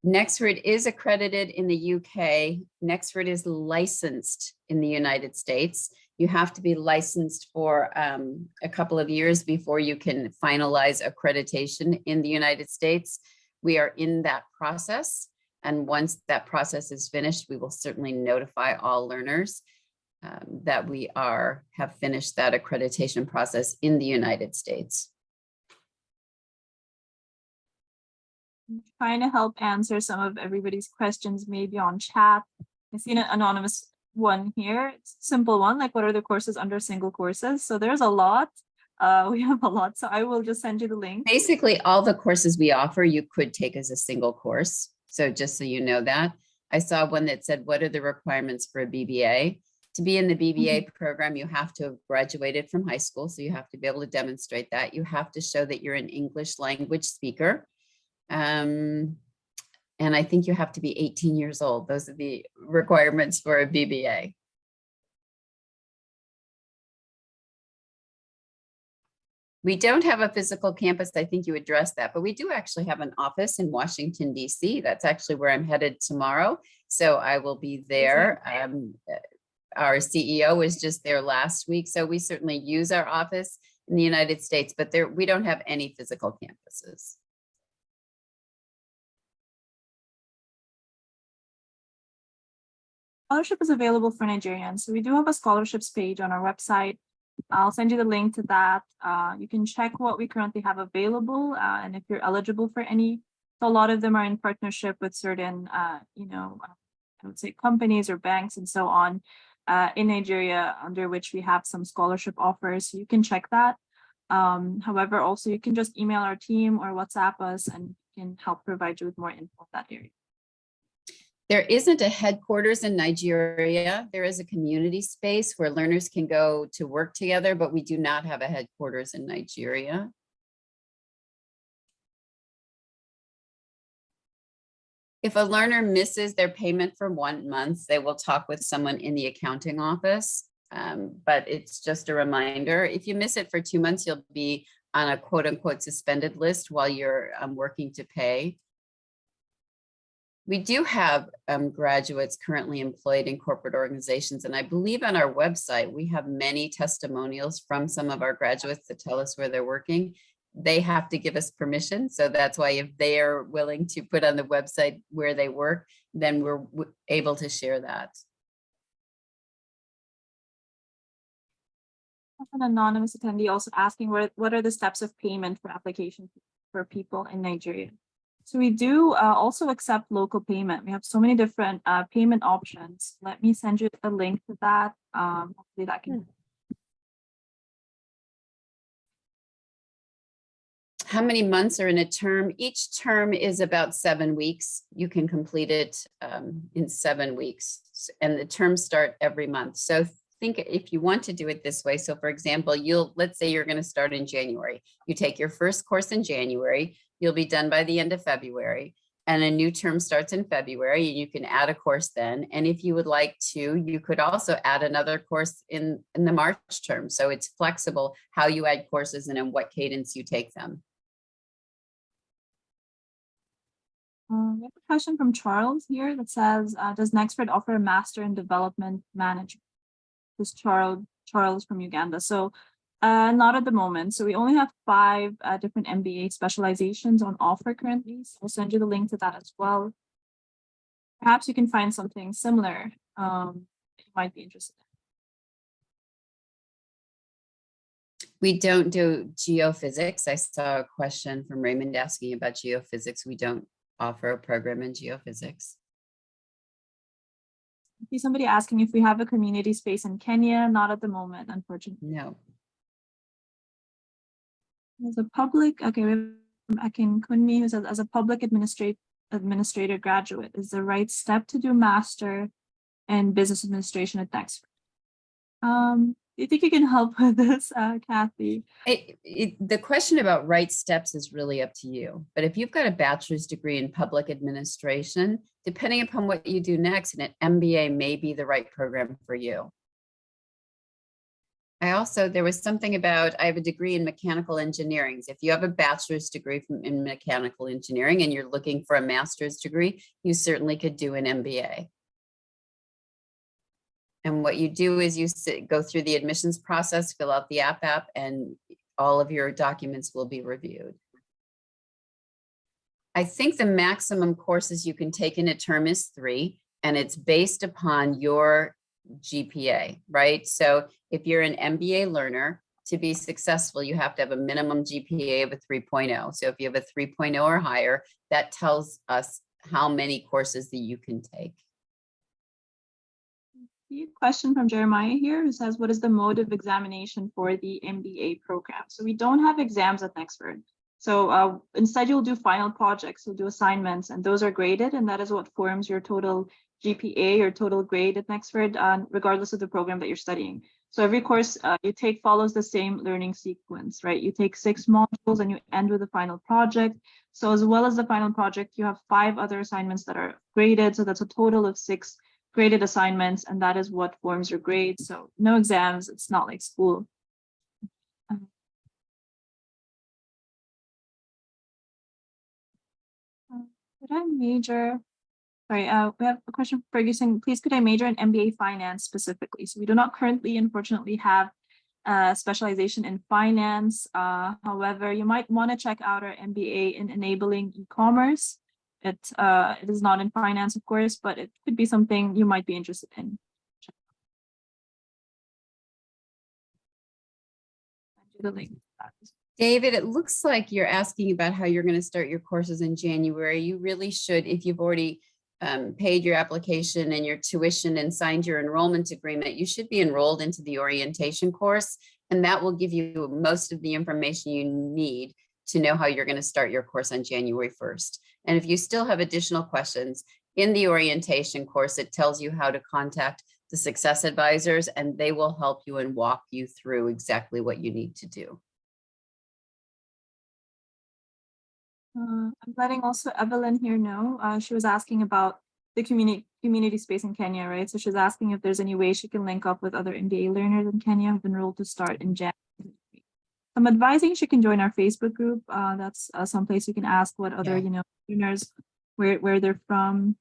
Speaker 2: Nexford is accredited in the UK. Nexford is licensed in the United States. You have to be licensed for a couple of years before you can finalize accreditation in the United States. We are in that process. And once that process is finished, we will certainly notify all learners that we have finished that accreditation process in the United States.
Speaker 1: I'm trying to help answer some of everybody's questions, maybe on chat. I see an anonymous one here. It's a simple one, like what are the courses under single courses? So there's a lot. We have a lot, so I will just send you the link.
Speaker 2: Basically, all the courses we offer, you could take as a single course. So just so you know that. I saw one that said, what are the requirements for a BBA? To be in the BBA program, you have to have graduated from high school. So you have to be able to demonstrate that. You have to show that you're an English language speaker. And I think you have to be 18 years old. Those are the requirements for a BBA. We don't have a physical campus. I think you addressed that, but we do actually have an office in Washington, DC. That's actually where I'm headed tomorrow. So I will be there. Our CEO was just there last week. So we certainly use our office in the United States, but we don't have any physical campuses.
Speaker 1: Scholarship is available for Nigerians. So we do have a scholarships page on our website. I'll send you the link to that. You can check what we currently have available and if you're eligible for any. So a lot of them are in partnership with certain, I would say companies or banks and so on in Nigeria, under which we have some scholarship offers. So you can check that. However, also you can just email our team or WhatsApp us and we can help provide you with more info in that area.
Speaker 2: There isn't a headquarters in Nigeria. There is a community space where learners can go to work together, but we do not have a headquarters in Nigeria. If a learner misses their payment for 1 month, they will talk with someone in the accounting office, but it's just a reminder. If you miss it for 2 months, you'll be on a quote unquote suspended list while you're working to pay. We do have graduates currently employed in corporate organizations, and I believe on our website, we have many testimonials from some of our graduates that tell us where they're working. They have to give us permission. So that's why if they are willing to put on the website where they work, then we're able to share that.
Speaker 1: An anonymous attendee also asking what are the steps of payment for application for people in Nigeria. So we do also accept local payment. We have so many different payment options. Let me send you a link to that. Hopefully that can.
Speaker 2: How many months are in a term? Each term is about 7 weeks. You can complete it in 7 weeks, and the terms start every month. So think if you want to do it this way. So for example, let's say you're going to start in January. You take your first course in January. You'll be done by the end of February, and a new term starts in February, and you can add a course then. And if you would like to, you could also add another course in the March term. So it's flexible how you add courses and in what cadence you take them.
Speaker 1: We have a question from Charles here that says, does Nexford offer a Master in Development Management? This Charles from Uganda. So not at the moment. So we only have 5 different MBA specializations on offer currently. So I'll send you the link to that as well. Perhaps you can find something similar that you might be interested in.
Speaker 2: We don't do geophysics. I saw a question from Raymond asking about geophysics. We don't offer a program in geophysics.
Speaker 1: I see somebody asking if we have a community space in Kenya. Not at the moment, unfortunately.
Speaker 2: No.
Speaker 1: As a public, okay, we have Akin Kunmi who says, as a public administrator graduate, is the right step to do master in business administration at Nexford? Do you think you can help with this, Cathy?
Speaker 2: The question about right steps is really up to you. But if you've got a bachelor's degree in public administration, depending upon what you do next, an MBA may be the right program for you. There was something about, I have a degree in mechanical engineering. If you have a bachelor's degree in mechanical engineering and you're looking for a master's degree, you certainly could do an MBA. And what you do is you go through the admissions process, fill out the app, and all of your documents will be reviewed. I think the maximum courses you can take in a term is 3, and it's based upon your GPA, right? So if you're an MBA learner, to be successful, you have to have a minimum GPA of a 3.0. So if you have a 3.0 or higher, that tells us how many courses that you can take.
Speaker 1: Question from Jeremiah here who says, what is the mode of examination for the MBA program? So we don't have exams at Nexford. So instead you'll do final projects, you'll do assignments, and those are graded, and that is what forms your total GPA or total grade at Nexford, regardless of the program that you're studying. So every course you take follows the same learning sequence, right? You take 6 modules and you end with a final project. So as well as the final project, you have 5 other assignments that are graded. So that's a total of 6 graded assignments, and that is what forms your grade. So no exams, it's not like school. Could I major? Sorry, we have a question for Ferguson. Please, could I major in MBA finance specifically? So we do not currently, unfortunately, have a specialization in finance. However, you might want to check out our MBA in enabling e-commerce. It is not in finance, of course, but it could be something you might be interested in.
Speaker 2: David, it looks like you're asking about how you're going to start your courses in January. You really should, if you've already paid your application and your tuition and signed your enrollment agreement, you should be enrolled into the orientation course, and that will give you most of the information you need to know how you're going to start your course on January 1st. And if you still have additional questions, in the orientation course, it tells you how to contact the success advisors, and they will help you and walk you through exactly what you need to do.
Speaker 1: I'm letting also Evelyn here know. She was asking about the community space in Kenya, right? So she's asking if there's any way she can link up with other MBA learners in Kenya who've enrolled to start in January. some advising, she can join our Facebook group. That's some place you can ask what other,
Speaker 2: Yeah.
Speaker 1: learners, where they're from.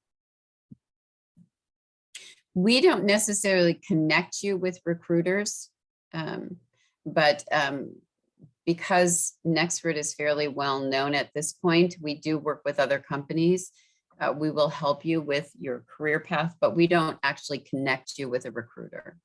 Speaker 2: We don't necessarily connect you with recruiters, but because Nexford is fairly well known at this point, we do work with other companies. We will help you with your career path, but we don't actually connect you with a recruiter.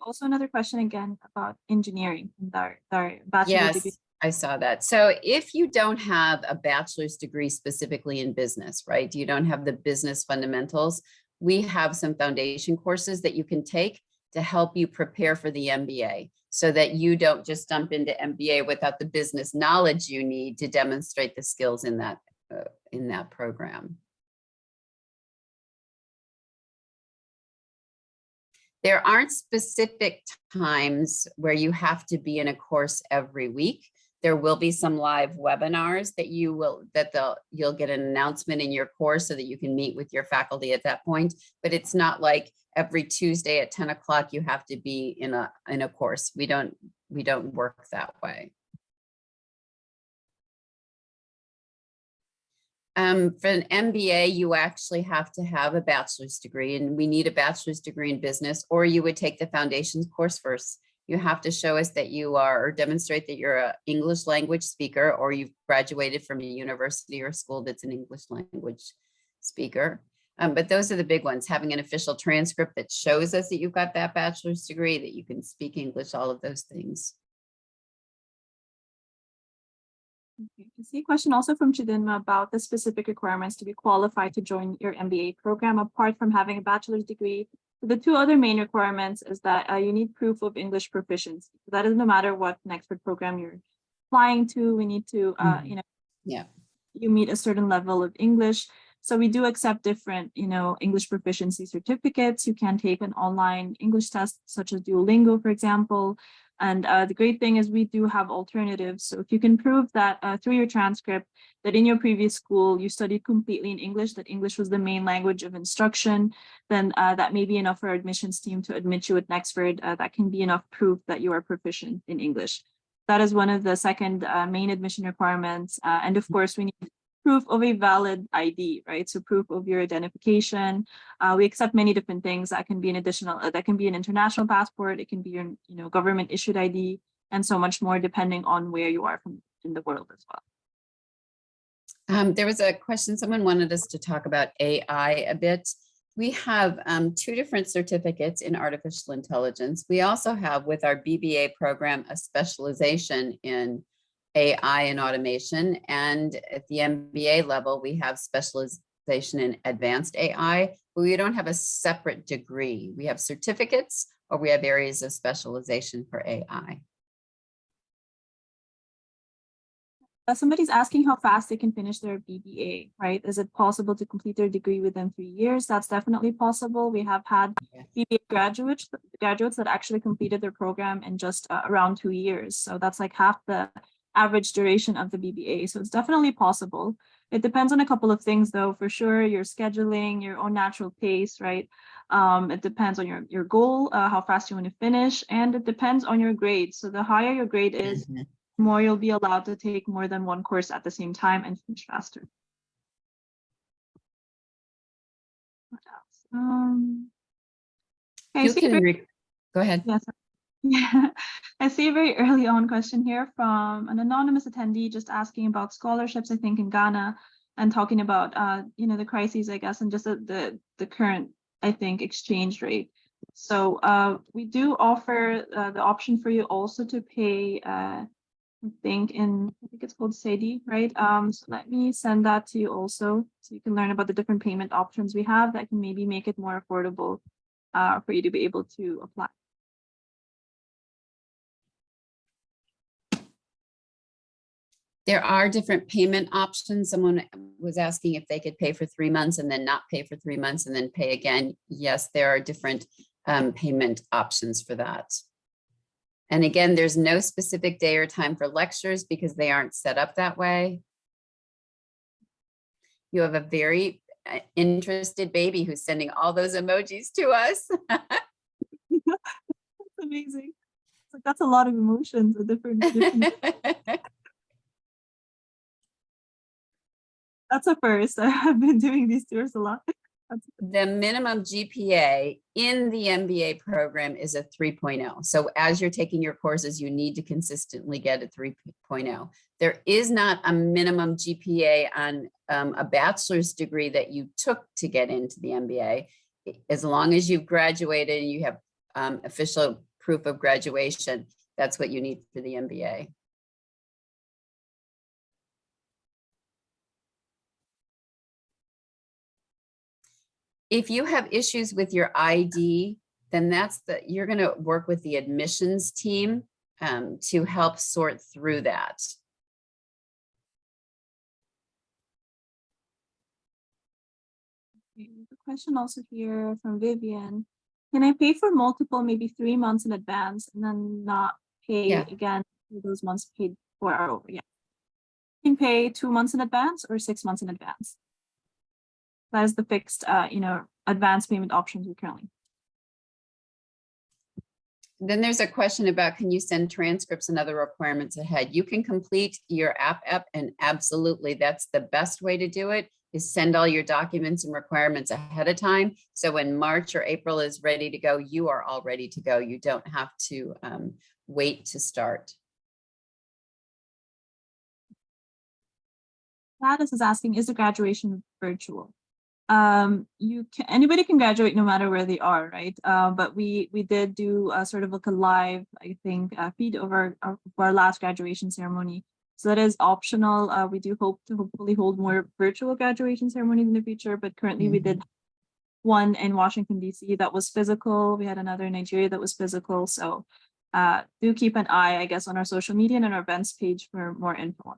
Speaker 1: Also, another question again about engineering and our bachelor degree.
Speaker 2: Yes, I saw that. So if you don't have a bachelor's degree specifically in business, right? You don't have the business fundamentals. We have some foundation courses that you can take to help you prepare for the MBA so that you don't just jump into MBA without the business knowledge you need to demonstrate the skills in that program. There aren't specific times where you have to be in a course every week. There will be some live webinars that you'll get an announcement in your course so that you can meet with your faculty at that point. But it's not like every Tuesday at 10 o'clock you have to be in a course. We don't work that way. For an MBA, you actually have to have a bachelor's degree, and we need a bachelor's degree in business, or you would take the foundations course first. You have to show us that you are, or demonstrate that you're an English language speaker, or you've graduated from a university or school that's an English language speaker. But those are the big ones, having an official transcript that shows us that you've got that bachelor's degree, that you can speak English, all of those things.
Speaker 1: Okay. I see a question also from Chidinma about the specific requirements to be qualified to join your MBA program, apart from having a bachelor's degree. The two other main requirements is that you need proof of English proficiency. That is no matter what Nexford program you're applying to, we need to, you meet a certain level of English. So we do accept different, English proficiency certificates. You can take an online English test, such as Duolingo, for example. And the great thing is we do have alternatives. So if you can prove that through your transcript that in your previous school you studied completely in English, that English was the main language of instruction, then that may be enough for our admissions team to admit you at Nexford. That can be enough proof that you are proficient in English. That is one of the second main admission requirements. And of course, we need proof of a valid ID, right? So proof of your identification. We accept many different things. That can be an additional, that can be an international passport. It can be your, government issued ID, and so much more, depending on where you are from in the world as well.
Speaker 2: There was a question, someone wanted us to talk about AI a bit. We have 2 different certificates in artificial intelligence. We also have, with our BBA program, a specialization in AI and automation. And at the MBA level, we have specialization in advanced AI, but we don't have a separate degree. We have certificates, or we have areas of specialization for AI.
Speaker 1: Somebody's asking how fast they can finish their BBA, right? Is it possible to complete their degree within 3 years? That's definitely possible. We have had BBA graduates that actually completed their program in just around 2 years. So that's like half the average duration of the BBA. So it's definitely possible. It depends on a couple of things, though, for sure. Your scheduling, your own natural pace, right? It depends on your goal, how fast you want to finish, and it depends on your grade. So the higher your grade is, the more you'll be allowed to take more than one course at the same time and finish faster. What else?
Speaker 2: Go ahead.
Speaker 1: Yes. Yeah, I see a very early on question here from an anonymous attendee just asking about scholarships, I think, in Ghana, and talking about, the crises, I guess, and just the current, I think, exchange rate. So we do offer the option for you also to pay, I think it's called Cedi, right? So let me send that to you also, so you can learn about the different payment options we have that can maybe make it more affordable for you to be able to apply.
Speaker 2: There are different payment options. Someone was asking if they could pay for 3 months and then not pay for 3 months and then pay again. Yes, there are different payment options for that. And again, there's no specific day or time for lectures because they aren't set up that way. You have a very interested baby who's sending all those emojis to us.
Speaker 1: amazing. It's like that's a lot of emotions, a different. That's a first. I've been doing these tours a lot.
Speaker 2: The minimum GPA in the MBA program is a 3.0. So as you're taking your courses, you need to consistently get a 3.0. There is not a minimum GPA on a bachelor's degree that you took to get into the MBA. As long as you've graduated and you have official proof of graduation, that's what you need for the MBA. If you have issues with your ID, then you're going to work with the admissions team to help sort through that.
Speaker 1: Okay, there's a question also here from Vivian. Can I pay for multiple, maybe 3 months in advance, and then not pay again for those months paid for are over? Yeah. You can pay 2 months in advance or 6 months in advance. That is the fixed, advance payment options we currently.
Speaker 2: Then there's a question about, can you send transcripts and other requirements ahead? You can complete your app, and absolutely, that's the best way to do it, is send all your documents and requirements ahead of time. So when March or April is ready to go, you are all ready to go. You don't have to wait to start.
Speaker 1: Gladys is asking, is the graduation virtual? Anybody can graduate no matter where they are, right? But we did do sort of like a live, I think, feed over our last graduation ceremony. So that is optional. We do hope to hopefully hold more virtual graduation ceremonies in the future, but currently we did one in Washington, DC that was physical. We had another in Nigeria that was physical. So do keep an eye, I guess, on our social media and our events page for more info.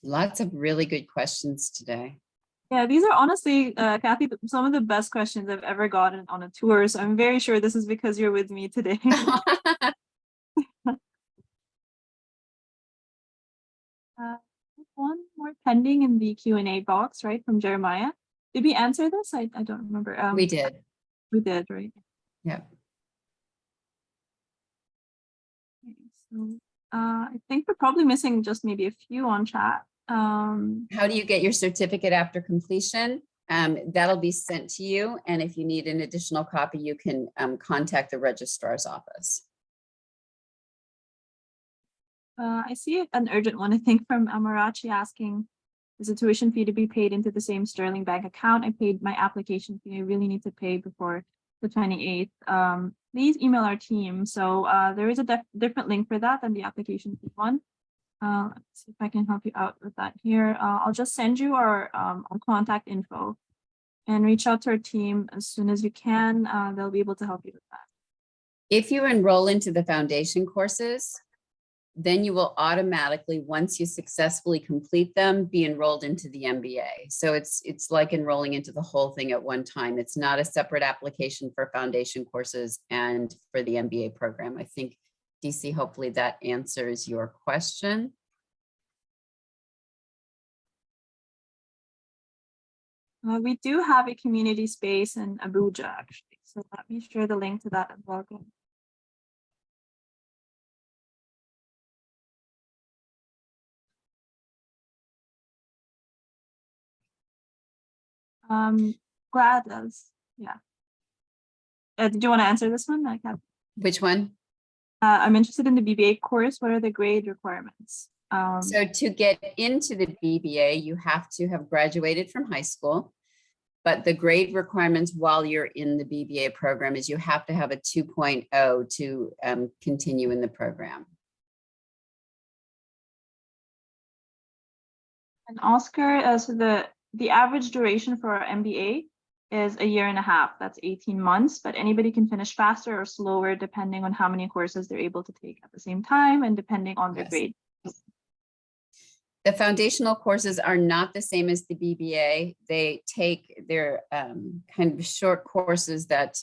Speaker 2: Lots of really good questions today.
Speaker 1: Yeah, these are honestly, Cathy, some of the best questions I've ever gotten on a tour. So I'm very sure this is because you're with me today. One more pending in the Q&A box, right, from Jeremiah. Did we answer this? I don't remember.
Speaker 2: We did.
Speaker 1: We did, right?
Speaker 2: Yeah.
Speaker 1: Okay, so I think we're probably missing just maybe a few on chat.
Speaker 2: How do you get your certificate after completion? That'll be sent to you. And if you need an additional copy, you can contact the registrar's office.
Speaker 1: I see an urgent one, I think, from Amarachi asking, is the tuition fee to be paid into the same Sterling bank account? I paid my application fee. I really need to pay before the 28th. Please email our team. So there is a different link for that than the application fee one. Let's see if I can help you out with that here. I'll just send you our contact info and reach out to our team as soon as you can. They'll be able to help you with that.
Speaker 2: If you enroll into the foundation courses, then you will automatically, once you successfully complete them, be enrolled into the MBA. So it's like enrolling into the whole thing at one time. It's not a separate application for foundation courses and for the MBA program. I think, DC, hopefully that answers your question.
Speaker 1: We do have a community space in Abuja, actually. So let me share the link to that as well. Gladys, yeah. Did you want to answer this one?
Speaker 2: Which one?
Speaker 1: I'm interested in the BBA course. What are the grade requirements?
Speaker 2: So to get into the BBA, you have to have graduated from high school, but the grade requirements while you're in the BBA program is you have to have a 2.0 to continue in the program.
Speaker 1: And Oscar, so the average duration for our MBA is 1.5 years. That's 18 months, but anybody can finish faster or slower depending on how many courses they're able to take at the same time and depending on their grade.
Speaker 2: The foundational courses are not the same as the BBA. They take their kind of short courses that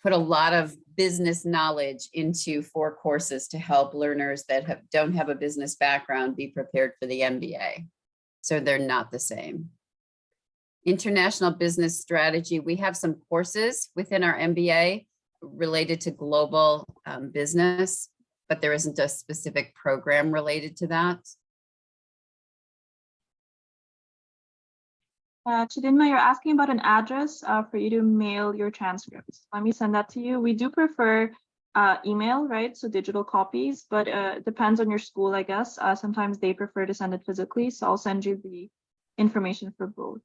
Speaker 2: put a lot of business knowledge into 4 courses to help learners that don't have a business background be prepared for the MBA. So they're not the same. International business strategy. We have some courses within our MBA related to global business, but there isn't a specific program related to that.
Speaker 1: Chidinma, you're asking about an address for you to mail your transcripts. Let me send that to you. We do prefer email, right? So digital copies, but it depends on your school, I guess. Sometimes they prefer to send it physically. So I'll send you the information for both.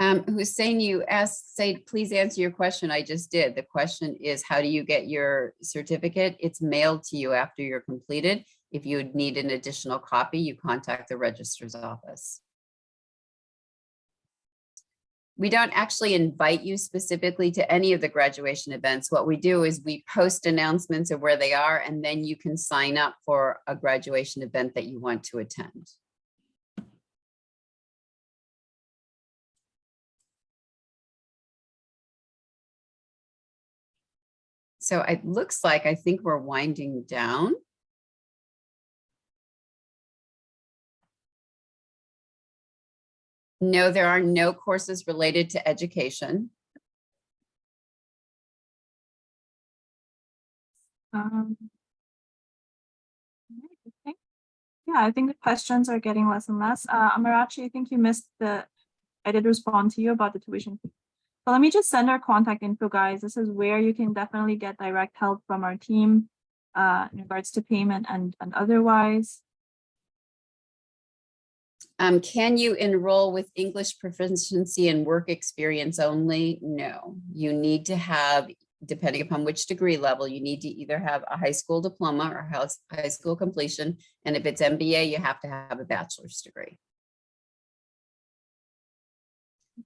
Speaker 2: Hussein, you asked, please answer your question. I just did. The question is, how do you get your certificate? It's mailed to you after you're completed. If you need an additional copy, you contact the registrar's office. We don't actually invite you specifically to any of the graduation events. What we do is we post announcements of where they are, and then you can sign up for a graduation event that you want to attend. So it looks like, I think we're winding down. No, there are no courses related to education.
Speaker 1: Okay. Yeah, I think the questions are getting less and less. Amarachi, I think you missed I did respond to you about the tuition fee. So let me just send our contact info, guys. This is where you can definitely get direct help from our team in regards to payment and otherwise.
Speaker 2: Can you enroll with English proficiency and work experience only? No, you need to have, depending upon which degree level, you need to either have a high school diploma or high school completion. And if it's MBA, you have to have a bachelor's degree.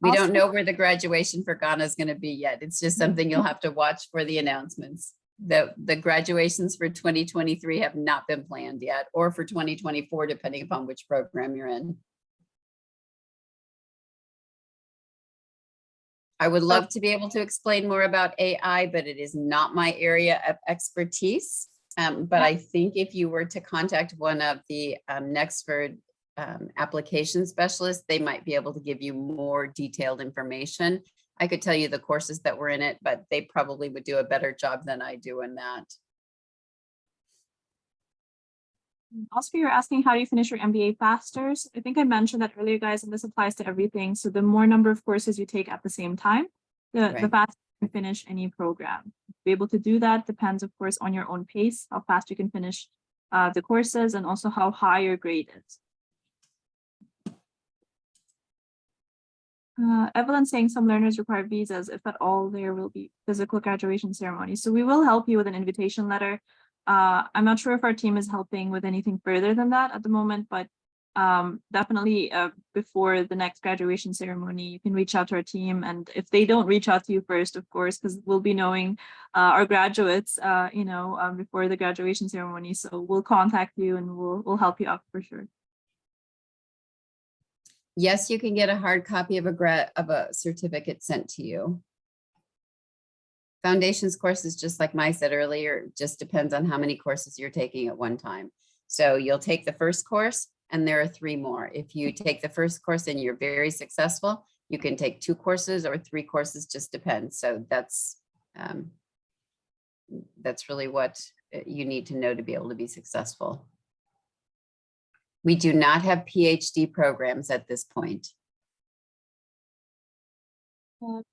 Speaker 2: We don't know where the graduation for Ghana is going to be yet. It's just something you'll have to watch for the announcements. The graduations for 2023 have not been planned yet, or for 2024, depending upon which program you're in. I would love to be able to explain more about AI, but it is not my area of expertise. But I think if you were to contact one of the Nexford application specialists, they might be able to give you more detailed information. I could tell you the courses that were in it, but they probably would do a better job than I do in that.
Speaker 1: Oscar, you're asking how do you finish your MBA faster? So I think I mentioned that earlier, guys, and this applies to everything. So the more number of courses you take at the same time, the faster you can finish any program. To be able to do that depends, of course, on your own pace, how fast you can finish the courses, and also how high your grade is. Evelyn saying some learners require visas, if at all there will be physical graduation ceremonies. So we will help you with an invitation letter. I'm not sure if our team is helping with anything further than that at the moment, but definitely before the next graduation ceremony, you can reach out to our team. And if they don't reach out to you first, of course, because we'll be knowing our graduates, before the graduation ceremony. So we'll contact you and we'll help you out for sure.
Speaker 2: Yes, you can get a hard copy of a certificate sent to you. Foundations courses, just like Mai said earlier, just depends on how many courses you're taking at one time. So you'll take the first course and there are 3 more. If you take the first course and you're very successful, you can take 2 courses or 3 courses, just depends. So that's really what you need to know to be able to be successful. We do not have PhD programs at this point.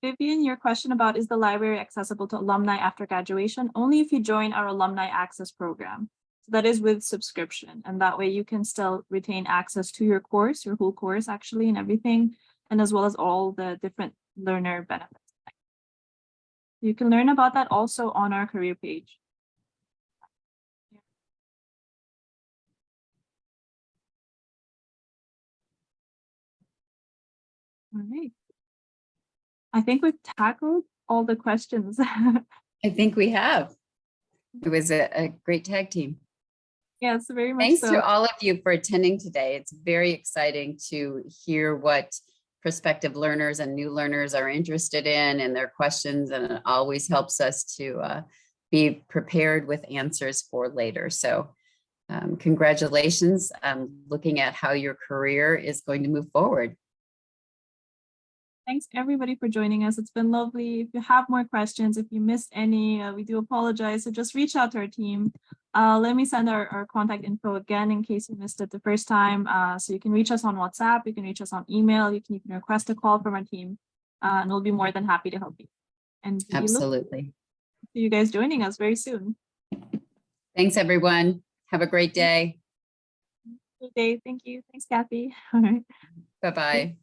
Speaker 1: Vivian, your question about is the library accessible to alumni after graduation? Only if you join our alumni access program. So that is with subscription, and that way you can still retain access to your course, your whole course actually, and everything, and as well as all the different learner benefits. You can learn about that also on our career page. All right. I think we've tackled all the questions.
Speaker 2: I think we have. It was a great tag team.
Speaker 1: Yes, very much
Speaker 2: Thanks
Speaker 1: so.
Speaker 2: to all of you for attending today. It's very exciting to hear what prospective learners and new learners are interested in and their questions, and it always helps us to be prepared with answers for later. So congratulations on looking at how your career is going to move forward.
Speaker 1: Thanks everybody for joining us. It's been lovely. If you have more questions, if you missed any, we do apologize. So just reach out to our team. Let me send our contact info again in case you missed it the first time. So you can reach us on WhatsApp, you can reach us on email, you can even request a call from our team, and we'll be more than happy to help you. And we look
Speaker 2: Absolutely.
Speaker 1: forward to you guys joining us very soon.
Speaker 2: Thanks, everyone. Have a great day.
Speaker 1: Good day. Thank you. Thanks, Cathy. All right.
Speaker 2: Bye-bye.